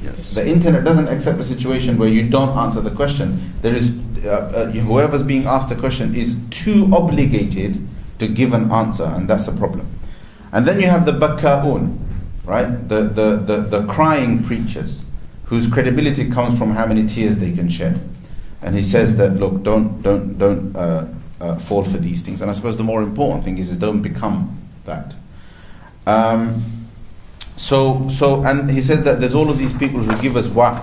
Yes. The internet doesn't accept a situation where you don't answer the question. There is whoever's being asked the question is too obligated to give an answer, and that's a problem. And then you have the bakka'un, right? The crying preachers, whose credibility comes from how many tears they can shed. And he says that, look, don't fall for these things. And I suppose the more important thing is don't become that. And he says that there's all of these people who give us wa'd,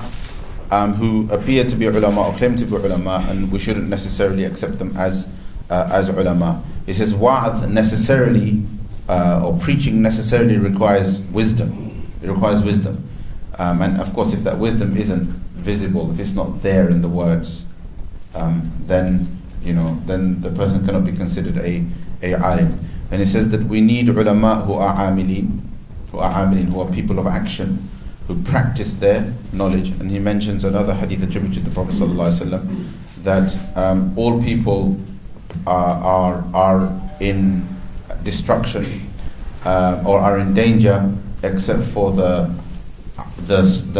who appear to be ulama or claim to be ulama, and we shouldn't necessarily accept them as ulama. He says wa'd necessarily, or preaching necessarily requires wisdom. It requires wisdom. And of course, if that wisdom isn't visible, if it's not there in the words, then the person cannot be considered a alim. And he says that we need ulama who are amilin, who are people of action, who practice their knowledge. And he mentions another hadith attributed to the Prophet ﷺ that all people are in destruction or are in danger except for the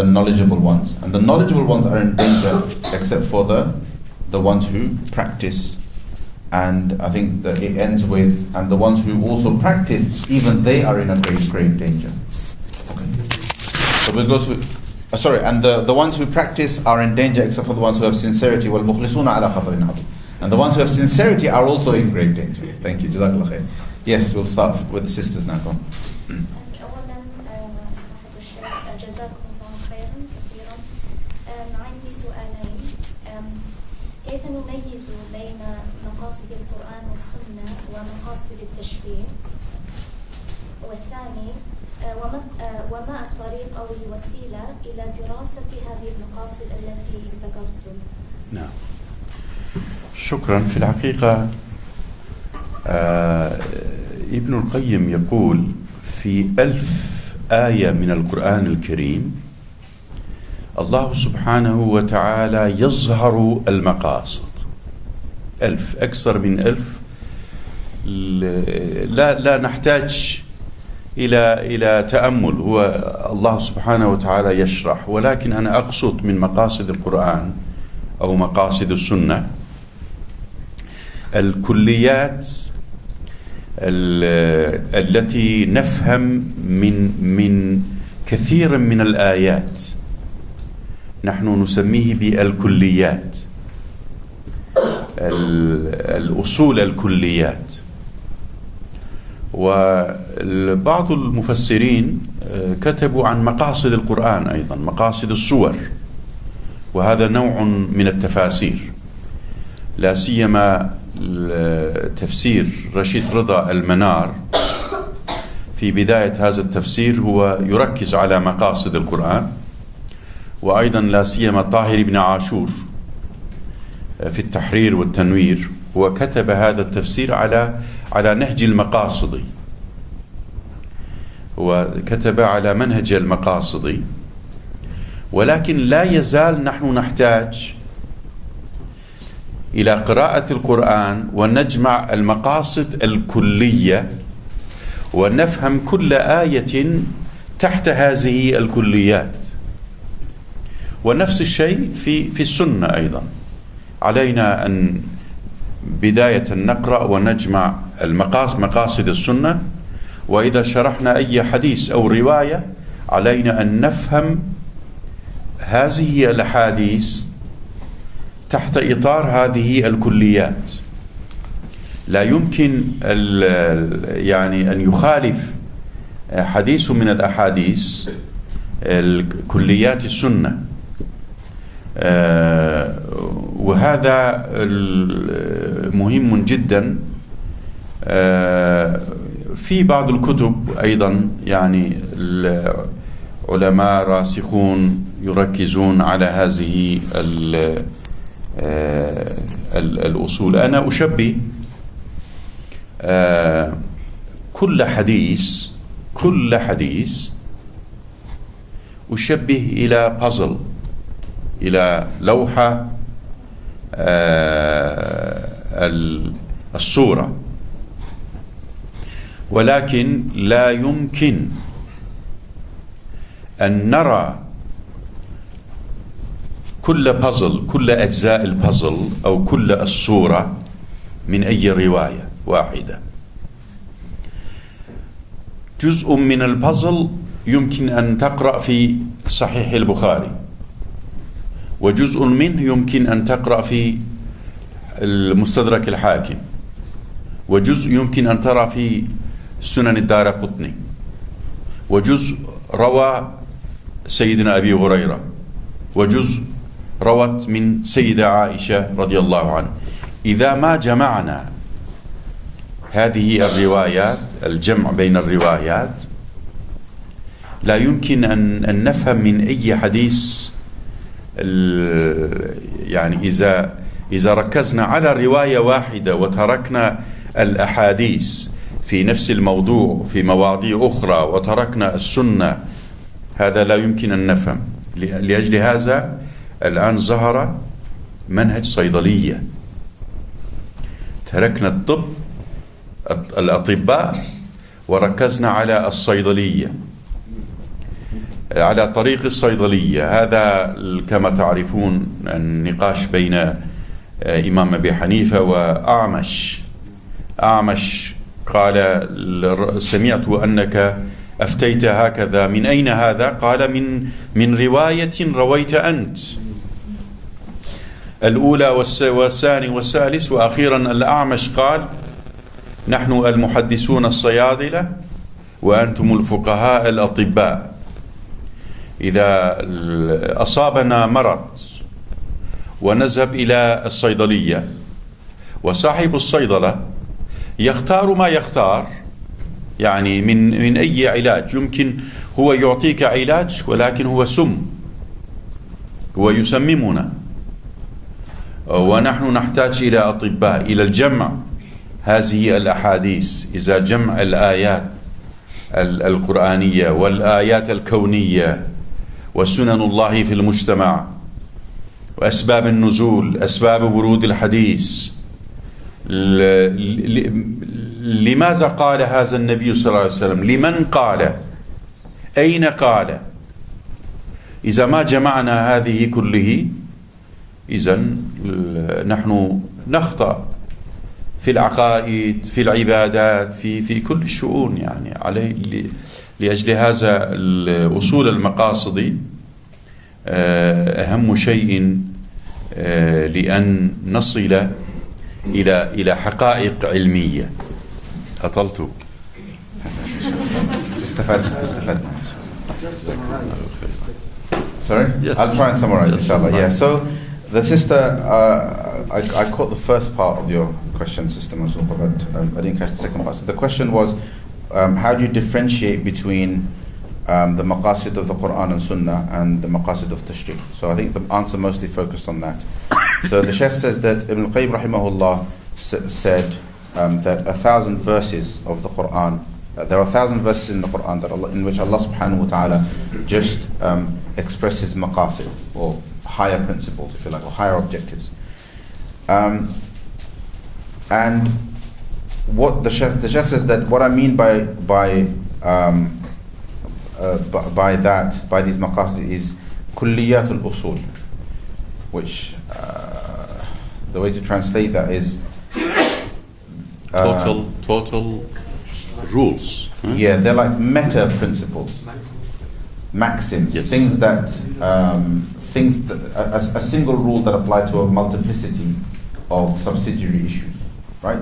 knowledgeable ones, and the knowledgeable ones are in danger except for the ones who practice. And I think that it ends with, and the ones who also practice, even they are in a grave danger. Okay. So we'll go to, and the ones who practice are in danger except for the ones who have sincerity. وَالْمُخْلِصُونَ عَلَى خَطَرٍ عَظِيمٍ. And the ones who have sincerity are also in grave danger. Thank you. Jazakallah khair. Yes, we'll start with the sisters now. Go on. كيف نميز بين مقاصد القرآن والسنة ومقاصد التشريع؟ والثاني وما الطريق أو الوسيلة إلى دراسة هذه المقاصد التي ذكرتم؟ نعم، شكرا. في الحقيقة ابن القيم يقول في 1000 آية من القرآن الكريم الله سبحانه وتعالى يظهر المقاصد. 1000، أكثر من 1000. لا نحتاج إلى تأمل، هو الله سبحانه وتعالى يشرح. ولكن أنا أقصد من مقاصد القرآن أو مقاصد السنة الكليات التي نفهم من كثير من الآيات، نحن نسميه بالكليات، الأصول الكليات. وبعض المفسرين كتبوا عن مقاصد القرآن أيضا، مقاصد السور، وهذا نوع من التفاسير، لا سيما تفسير رشيد رضا المنار. في بداية هذا التفسير هو يركز على مقاصد القرآن، وأيضا لا سيما طاهر بن عاشور في التحرير والتنوير، هو كتب هذا التفسير على نهج المقاصد، هو كتب على منهج المقاصد. ولكن لا يزال نحن نحتاج إلى قراءة القرآن ونجمع المقاصد الكلية ونفهم كل آية تحت هذه الكليات. ونفس الشيء في السنة أيضا، علينا أن بداية نقرأ ونجمع مقاصد السنة، وإذا شرحنا أي حديث أو رواية علينا أن نفهم هذه الأحاديث تحت إطار هذه الكليات. لا يمكن يعني أن يخالف حديث من الأحاديث الكليات السنة، وهذا مهم جدا. في بعض الكتب أيضا يعني العلماء راسخون يركزون على هذه الأصول. أنا أشبه كل حديث أشبه إلى بازل، إلى لوحة الصورة، ولكن لا يمكن أن نرى كل أجزاء البازل أو كل الصورة من أي رواية واحدة. جزء من البازل يمكن أن تقرأ في صحيح البخاري، وجزء منه يمكن أن تقرأ في المستدرك الحاكم، وجزء يمكن أن ترى في سنن الدارقطني، وجزء روى سيدنا أبي هريرة، وجزء روت من سيدة عائشة رضي الله عنها. إذا ما جمعنا هذه الروايات، الجمع بين الروايات، لا يمكن أن نفهم من أي حديث. يعني إذا ركزنا على رواية واحدة وتركنا الأحاديث في نفس الموضوع في مواضيع أخرى وتركنا السنة، هذا لا يمكن أن نفهم. لأجل هذا الآن ظهر منهج صيدلية، تركنا الطب الأطباء وركزنا على الصيدلية، على طريق الصيدلية. هذا كما تعرفون النقاش بين إمام أبي حنيفة وأعمش. أعمش قال: سمعت أنك أفتيت هكذا، من أين هذا؟ قال: من رواية رويت أنت، الأولى والثاني والثالث. وأخيرا الأعمش قال: نحن المحدثون الصيادلة وأنتم الفقهاء الأطباء. إذا أصابنا مرض ونذهب إلى الصيدلية، وصاحب الصيدلة يختار ما يختار، يعني من أي علاج، يمكن هو يعطيك علاج ولكن هو سم، هو يسممنا، ونحن نحتاج إلى أطباء، إلى الجمع هذه الأحاديث، إذا جمع الآيات القرآنية والآيات الكونية وسنن الله في المجتمع وأسباب النزول، أسباب ورود الحديث. لماذا قال هذا النبي صلى الله عليه وسلم؟ لمن قال؟ أين قال؟ إذا ما جمعنا هذه كله، إذن نحن نخطأ في العقائد، في العبادات، في كل الشؤون. يعني لأجل هذا الأصول المقاصد أهم شيء لأن نصل إلى حقائق علمية. أطلت؟ استفدنا. Sorry? Yes. I'll try and summarize, Yes, inshallah. Yeah. summarize. So, the sister, I caught the first part of your question, Sister Mansour, but I didn't catch the second part. So the question was, how do you differentiate between the maqasid of the Quran and Sunnah and the maqasid of Tashri'? So I think the answer mostly focused on that. So the Shaykh says that Ibn Qayyim rahimahullah said that 1,000 verses of the Quran, there are 1,000 verses in the Quran that in which Allah subhanahu wa ta'ala just expresses maqasid, or higher principles, if you like, or higher objectives. And what the Shaykh says that what I mean by these maqasid is kulliyat al-usul, which the way to translate that is total rules. Yeah, they're like meta principles, maxims, Yes. things that a single rule that apply to a multiplicity of subsidiary issues, right?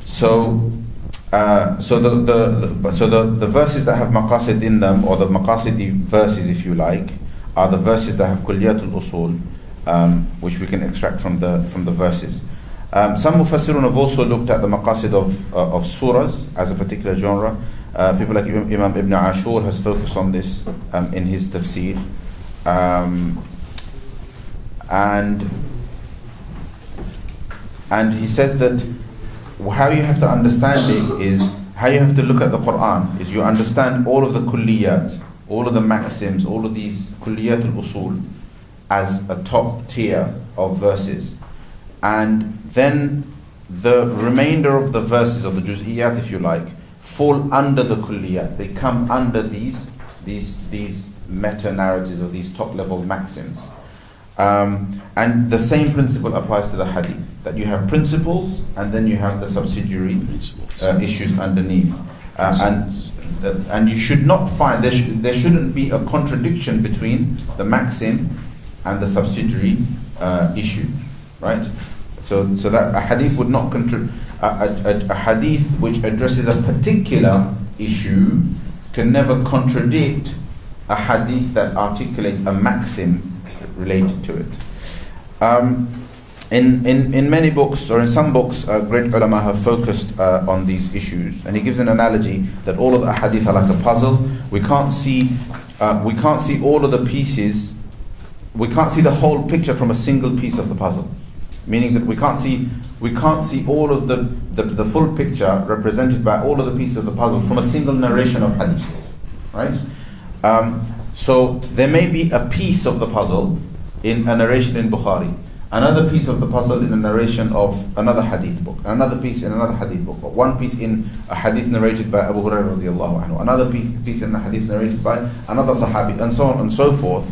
So the verses that have maqasid in them, or the maqasidi verses, if you like, are the verses that have kulliyat al-usul, which we can extract from the verses. Some mufassirun have also looked at the maqasid of surahs as a particular genre. People like Imam Ibn Ashur has focused on this in his tafsir, and he says that how you have to understand it is, how you have to look at the Quran is you understand all of the kulliyat, all of the maxims, all of these kulliyat al-usul as a top tier of verses, and then the remainder of the verses, or the juz'iyat if you like, fall under the kulliyat. They come under these meta narratives, or these top level maxims. And the same principle applies to the hadith, that you have principles and then you have the subsidiary issues underneath. And you should not find, there shouldn't be a contradiction between the maxim and the subsidiary issue, right? So that a hadith would not a hadith which addresses a particular issue can never contradict a hadith that articulates a maxim related to it. In many books, or in some books, great ulama have focused on these issues, and he gives an analogy that all of the hadith are like a puzzle. We can't see all of the pieces. We can't see the whole picture from a single piece of the puzzle. Meaning that we can't see all of the full picture represented by all of the pieces of the puzzle from a single narration of hadith, right? So there may be a piece of the puzzle in a narration in Bukhari, another piece of the puzzle in a narration of another hadith book, another piece in another hadith book, one piece in a hadith narrated by Abu Hurairah radiallahu anhu, another piece in a hadith narrated by another sahabi, and so on and so forth.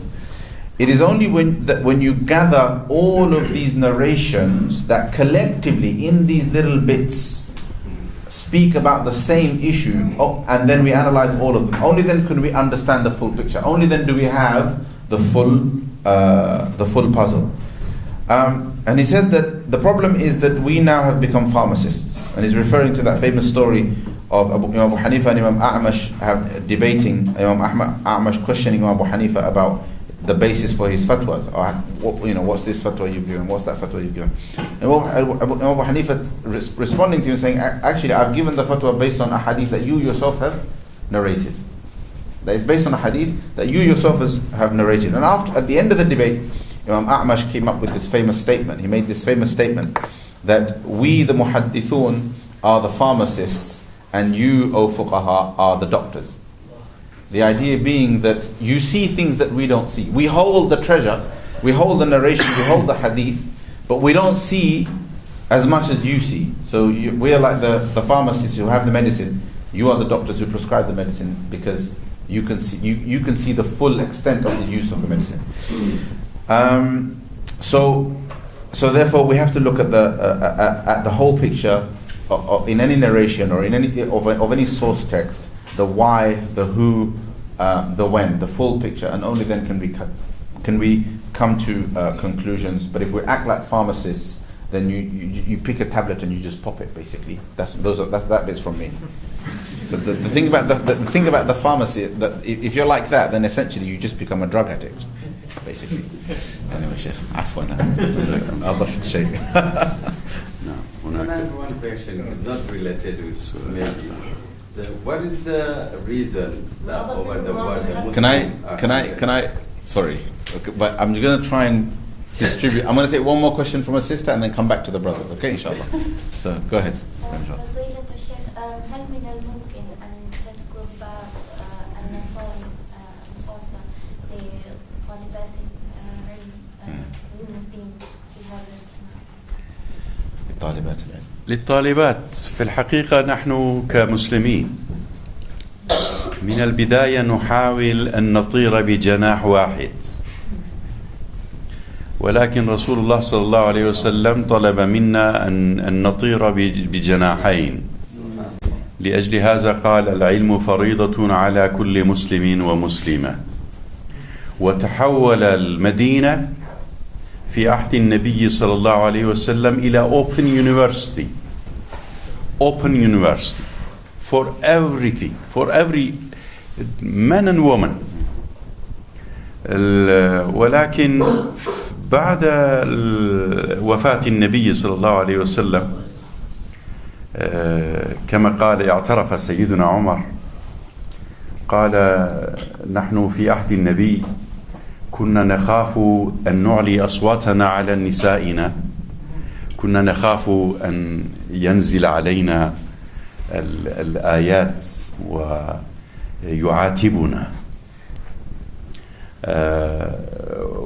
It is only when you gather all of these narrations that collectively in these little bits speak about the same issue, and then we analyze all of them. Only then can we understand the full picture. Only then do we have the full puzzle. And he says that the problem is that we now have become pharmacists, and he's referring to that famous story of Abu Hanifa and Imam A'mash debating, Imam A'mash questioning Abu Hanifa about the basis for his fatwas, or what's this fatwa you've given, what's that fatwa you've given. And Abu Hanifa responding to him saying, actually I've given the fatwa based on a hadith that you yourself have narrated. That is based on a hadith that you yourself have narrated. And at the end of the debate, Imam A'mash came up with this famous statement. He made this famous statement that we the muhaddithun are the pharmacists and you, O fuqaha, are the doctors. The idea being that you see things that we don't see. We hold the treasure, we hold the narration, we hold the hadith, but we don't see as much as you see. So we are like the pharmacists who have the medicine. You are the doctors who prescribe the medicine, because you can see the full extent of the use of the medicine. So therefore we have to look at the whole picture in any narration or in any of any source text. The why, the who, the when, the full picture, and only then can we come to conclusions. But if we act like pharmacists, then you pick a tablet and you just pop it. Basically, that bit's from me. So the thing about the pharmacy, that if you're like that, then essentially you just become a drug addict, basically. Anyway, Sheikh, afwan. أضفت شيء. I have one question, not related with maybe. So what is the reason that over the world the Muslims Can I? Sorry, okay, but I'm going to try and distribute. I'm going to take one more question from a sister and then come back to the brothers. Okay, inshallah. So go ahead, sister, inshallah. فضيلة الشيخ هل من الممكن أن تذكر بعض النصائح الخاصة لطالبات العلم علوم الدين في هذا طالبات العلم. للطالبات في الحقيقة نحن كمسلمين من البداية نحاول أن نطير بجناح واحد، ولكن رسول الله صلى الله عليه وسلم طلب منا أن نطير بجناحين. لأجل هذا قال: العلم فريضة على كل مسلم ومسلمة. وتحول المدينة في عهد النبي صلى الله عليه وسلم إلى open university for everything, for every man and woman. ولكن بعد وفاة النبي صلى الله عليه وسلم كما قال اعترف سيدنا عمر، قال: نحن في عهد النبي كنا نخاف أن نعلي أصواتنا على نسائنا، كنا نخاف أن ينزل علينا الآيات ويعاتبنا.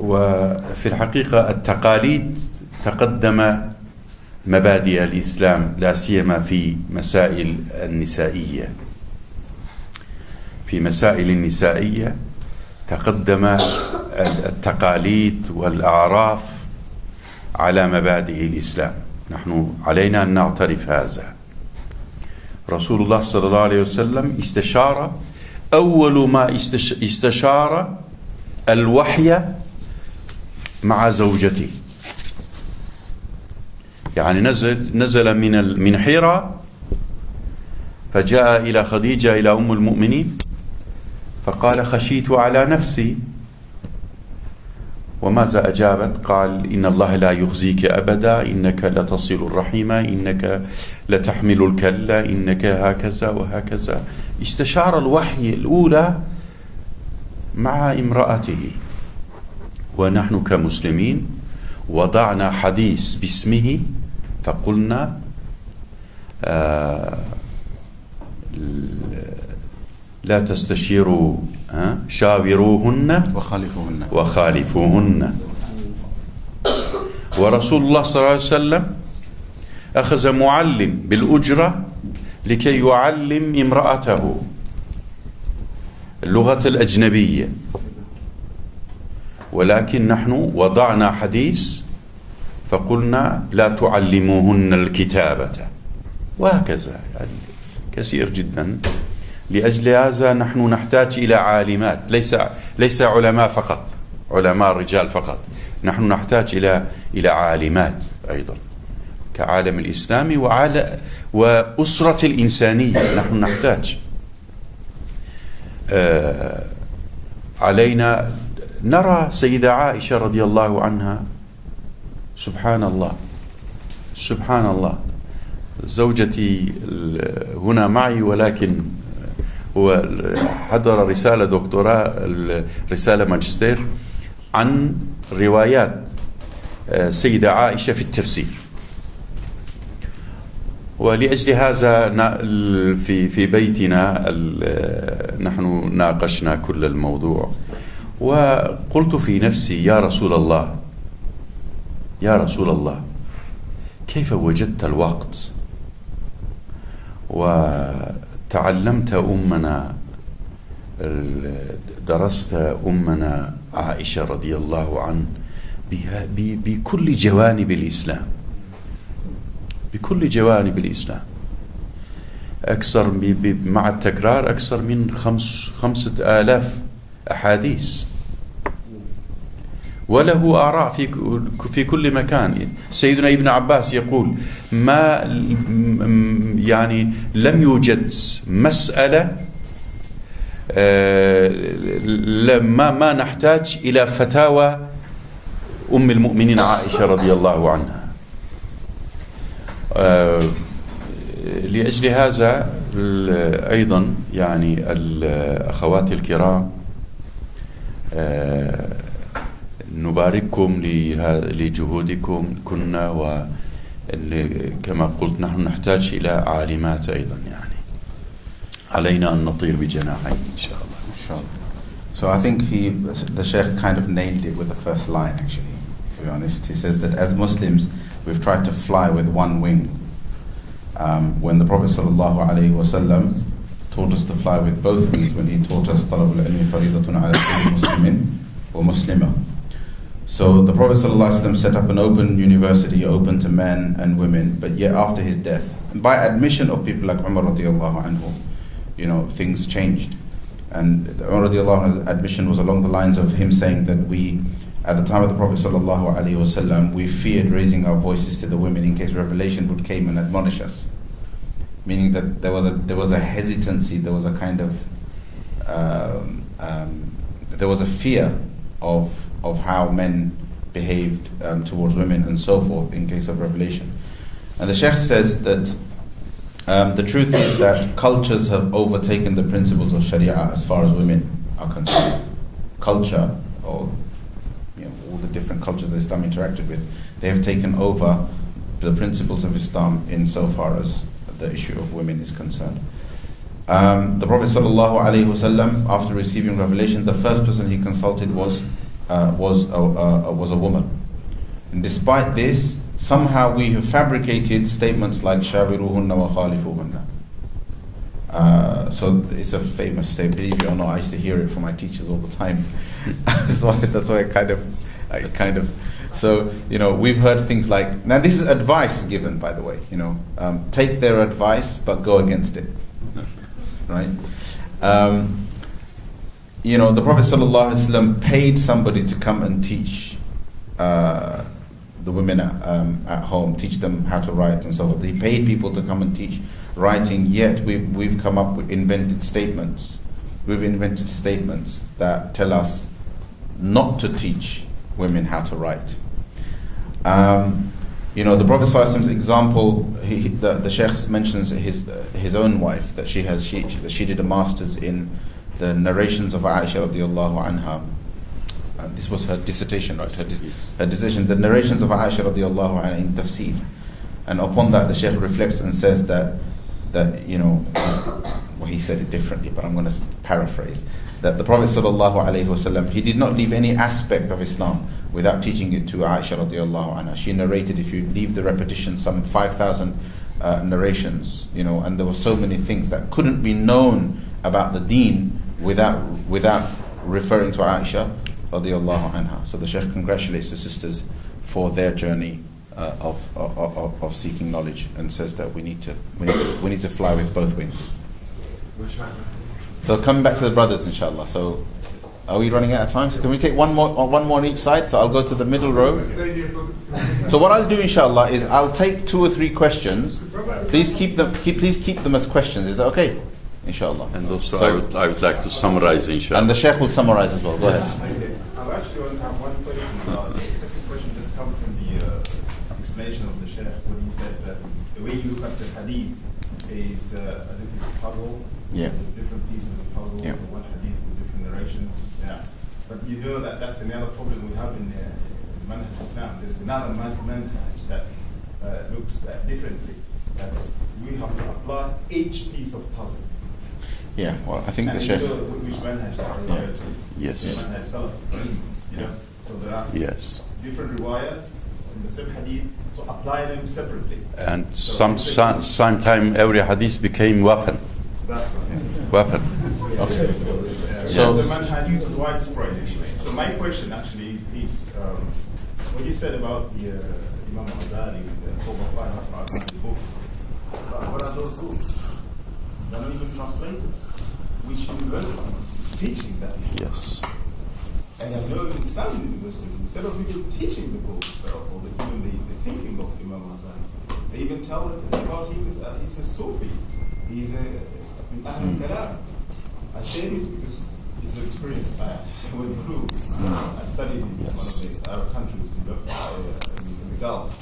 وفي الحقيقة التقاليد تقدم مبادئ الإسلام، لا سيما في مسائل النسائية. في مسائل النسائية تقدم التقاليد والأعراف على مبادئ الإسلام. نحن علينا أن نعترف هذا. رسول الله صلى الله عليه وسلم استشار، أول ما استشار الوحي مع زوجته. يعني نزل من حراء فجاء إلى خديجة إلى أم المؤمنين فقال: خشيت على نفسي. وماذا أجابت؟ قال: إن الله لا يخزيك أبدا، إنك لتصل الرحيم، إنك لتحمل الكلة، إنك هكذا وهكذا. استشار الوحي الأولى مع امرأته. ونحن كمسلمين وضعنا حديث باسمه فقلنا لا تستشيروا، شاوروهن وخالفوهن. ورسول الله صلى الله عليه وسلم أخذ معلم بالأجرة لكي يعلم امرأته اللغة الأجنبية، ولكن نحن وضعنا حديث فقلنا لا تعلموهن الكتابة، وهكذا. يعني كثير جدا. لأجل هذا نحن نحتاج إلى عالمات، ليس علماء فقط، علماء رجال فقط. نحن نحتاج إلى عالمات أيضا كعالم الإسلامي وأسرة الإنسانية. نحن نحتاج علينا نرى سيدة عائشة رضي الله عنها، سبحان الله سبحان الله. زوجتي هنا معي، ولكن هو حضر رسالة دكتوراه، رسالة ماجستير عن روايات سيدة عائشة في التفسير. ولأجل هذا في بيتنا نحن ناقشنا كل الموضوع، وقلت في نفسي: يا رسول الله، يا رسول الله، كيف وجدت الوقت وتعلمت أمنا، درست أمنا عائشة رضي الله عنها بكل جوانب الإسلام، بكل جوانب الإسلام، أكثر مع التكرار أكثر من 5,000 أحاديث، وله آراء في كل مكان. سيدنا ابن عباس يقول: ما يعني لم يوجد مسألة ما نحتاج إلى فتاوى أم المؤمنين عائشة رضي الله عنها. لأجل هذا أيضا يعني الأخوات الكرام نبارككم لجهودكم كنا، وكما قلت نحن نحتاج إلى عالمات أيضا، يعني علينا أن نطير بجناحين إن شاء الله. So I think the Sheikh kind of nailed it with the first line, actually, to be honest. He says that as Muslims we've tried to fly with one wing. When the Prophet ﷺ taught us to fly with both wings, when he taught us طلب العلم فريضة على كل مسلم ومسلمة. So the Prophet ﷺ set up an open university, open to men and women, but yet after his death, and by admission of people like Umar radiallahu anhu, you know, things changed. And Umar radiallahu anhu's admission was along the lines of him saying that we, at the time of the Prophet ﷺ, we feared raising our voices to the women in case revelation would come and admonish us. Meaning that there was a hesitancy, there was a kind of there was a fear of how men behaved towards women and so forth in case of revelation. And the Sheikh says that the truth is that cultures have overtaken the principles of Sharia as far as women are concerned. Culture, or all the different cultures that Islam interacted with, they have taken over the principles of Islam in so far as the issue of women is concerned. The Prophet ﷺ, after receiving revelation, the first person he consulted was a woman. And despite this, somehow we have fabricated statements like "Shawiruhunna wa khalifuhunna." So it's a famous statement. Believe it or not, I used to hear it from my teachers all the time. that's why I kind of. So we've heard things like, now this is advice given, by the way. Take their advice, but go against it. Right? The Prophet ﷺ paid somebody to come and teach the women at home, teach them how to write and so forth. He paid people to come and teach writing, yet we've come up with invented statements. We've invented statements that tell us not to teach women how to write. The Prophet ﷺ's example, the Sheikh mentions his own wife, that she did a master's in the narrations of Aisha radiallahu anha. This was her dissertation, right? Her dissertation, the narrations of Aisha radiallahu anha in tafsir. And upon that, the Sheikh reflects and says that he said it differently, but I'm going to paraphrase, that the Prophet ﷺ, he did not leave any aspect of Islam without teaching it to Aisha radiallahu anha. She narrated, if you leave the repetition, some 5,000 narrations, and there were so many things that couldn't be known about the deen without referring to Aisha radiallahu anha. So the Shaykh congratulates the sisters for their journey of seeking knowledge, and says that we need to fly with both wings. So coming back to the brothers, inshallah. So are we running out of time? So can we take one more on each side? So I'll go to the middle row. So what I'll do, inshallah, is I'll take 2 or 3 questions. Please keep them as questions. Is that okay? Inshallah. And also I would like to summarize, inshallah. And the Sheikh will summarize as well. Go ahead. I actually want to have one question. The second question just comes from the explanation of the Sheikh when he said that the way you look at the hadith is as if it's a puzzle. Yeah. With different pieces of puzzle, Yeah. one hadith with different narrations. Yeah. But that's another problem we have in Manhaj Islam. There is another Manhaj that looks differently. That's we have to apply each piece of puzzle. Yeah, well, I think and the Sheikh. Which Manhaj are referred to? Yes. Manhaj Salaf, for instance. So there are different riwayats in the same hadith, so apply them separately. And sometime every hadith became weapon. That's right. Weapon. Okay. So the manhaj is widespread anyway. So my question actually is what you said about the Imam Ghazali, the over 500 books. What are those books? They're not even translated. Which university is teaching that? Yes. And I know in some universities, instead of even teaching the books or even the thinking of Imam Ghazali, They even tell about him he's a Sufi. He's a Ahlul Kalam. I say this because it's an experience I went through. I studied in one of the Arab countries in the Gulf.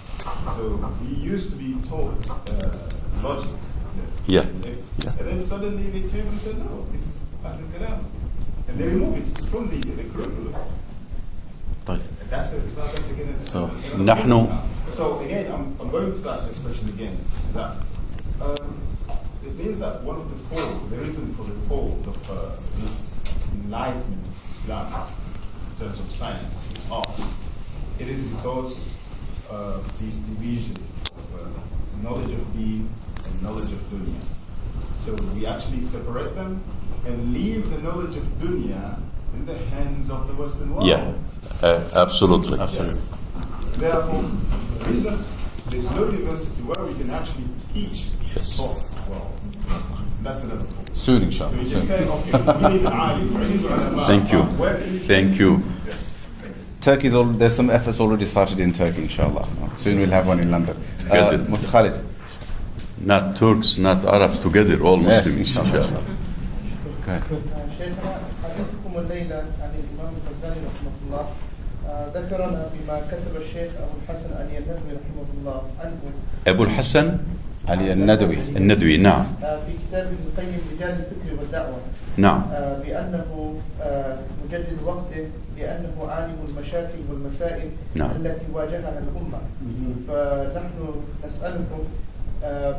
So he used to be taught logic. Yeah. And then suddenly they came and said, no, this is Ahlul Kalam. And they removed it from the curriculum. طيب. That's again. So again, I'm going to that expression again. Is that it means that one of the reason for the falls of this enlightenment of Islam in terms of science and art, it is because of this division of knowledge of deen and knowledge of dunya. So we actually separate them and leave the knowledge of dunya in the hands of the Western world. yeah, absolutely. Yes. Therefore, the reason there's no university where we can actually teach. Yes. Well, that's another point. Soon, inshallah. We can say, okay, we need an alim, we need ulama. Thank you. Thank you. Turkey's there's some efforts already started in Turkey, inshallah. Soon we'll have one in London. Mufti Khalid. Not Turks, not Arabs, together, all Muslims, inshallah. Okay. شيخنا حديثكم الليلة عن الإمام الغزالي رحمه الله ذكرنا بما كتب الشيخ أبو الحسن علي الندوي رحمه الله عنه. أبو الحسن علي الندوي. الندوي، نعم. في كتابه القيم رجال الفكر والدعوة. نعم. بأنه مجدد وقته لأنه عالم المشاكل والمسائل نعم. التي واجهها الأمة. فنحن نسألكم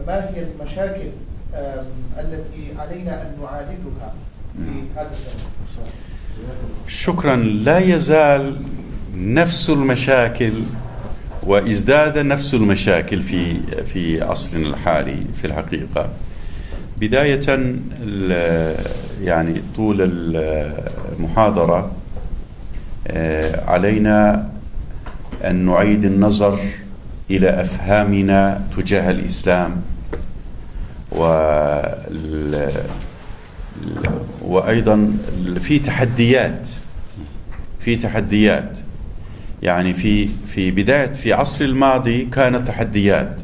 ما هي المشاكل التي علينا أن نعالجها في هذا الزمن؟ شكرا. لا يزال نفس المشاكل وازداد نفس المشاكل في عصرنا الحالي في الحقيقة. بداية يعني طول المحاضرة علينا أن نعيد النظر إلى أفهامنا تجاه الإسلام وأيضا في تحديات يعني في بداية في عصر الماضي كانت تحديات،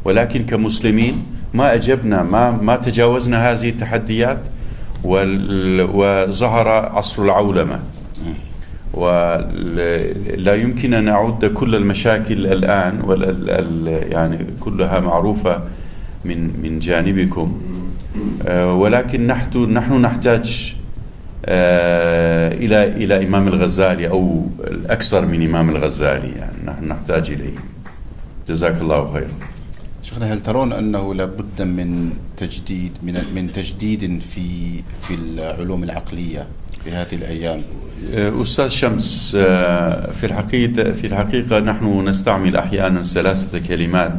ولكن كمسلمين ما أجبنا ما تجاوزنا هذه التحديات وظهر عصر العولمة، ولا يمكن أن نعد كل المشاكل الآن يعني كلها معروفة من جانبكم، ولكن نحن نحتاج إلى إمام الغزالي أو الأكثر من إمام الغزالي، يعني نحن نحتاج إليه. جزاك الله خير. شيخنا، هل ترون أنه لابد من تجديد في العلوم العقلية في هذه الأيام؟ أستاذ شمس، في الحقيقة نحن نستعمل أحيانا 3 كلمات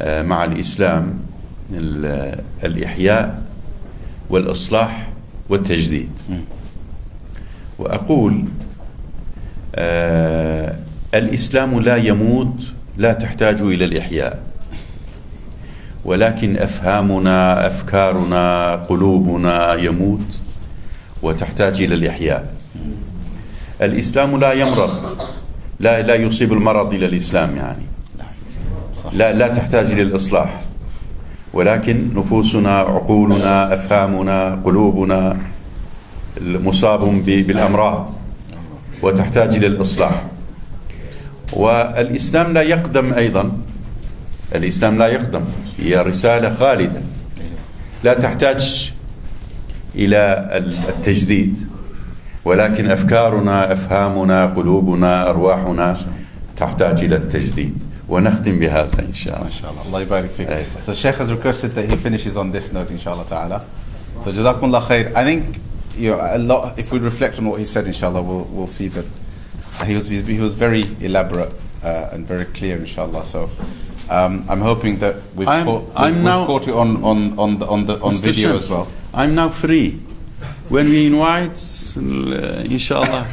مع الإسلام: الإحياء والإصلاح والتجديد. وأقول الإسلام لا يموت، لا تحتاج إلى الإحياء، ولكن أفهامنا، أفكارنا، قلوبنا يموت وتحتاج إلى الإحياء. الإسلام لا يمرض، لا يصيب المرض إلى الإسلام، يعني لا تحتاج إلى الإصلاح، ولكن نفوسنا، عقولنا، أفهامنا، قلوبنا مصاب بالأمراض وتحتاج إلى الإصلاح. والإسلام لا يقدم أيضا، الإسلام لا يقدم، هي رسالة خالدة لا تحتاج إلى التجديد، ولكن أفكارنا، أفهامنا، قلوبنا، أرواحنا تحتاج إلى التجديد. ونختم بهذا إن شاء الله. ما شاء الله. الله يبارك فيك. So Sheikh has requested that he finishes on this note, inshallah ta'ala. So jazakumullah khair. I think a lot, if we reflect on what he said, inshallah, we'll see that he was very elaborate and very clear, inshallah. So I'm hoping that we've caught you on video Shams, as well. I'm now free. When we invite, inshallah,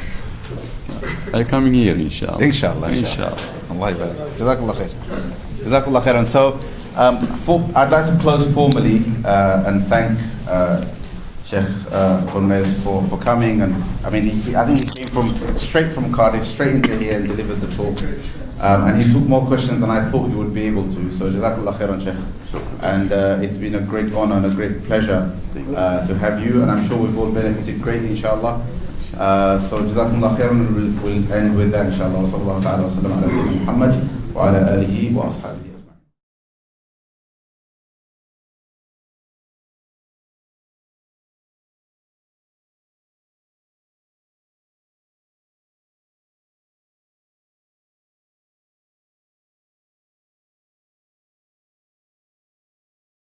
I come here, inshallah. Inshallah. Allah yabarak. Jazakallah khair. Jazakallah khair. And so I'd like to close formally and thank Sheikh Gormez for coming, and I mean, I think he came straight from Cardiff, straight into here and delivered the talk. And he took more questions than I thought he would be able to. So Jazakallah khairan, Sheikh. And it's been a great honor and a great pleasure to have you, and I'm sure we've all benefited greatly, inshallah. So Jazakallah khairan, we'll end with that, inshallah. Wa sallallahu ta'ala wa sallam ala Sayyidina Muhammad wa ala alihi wa ashabihi.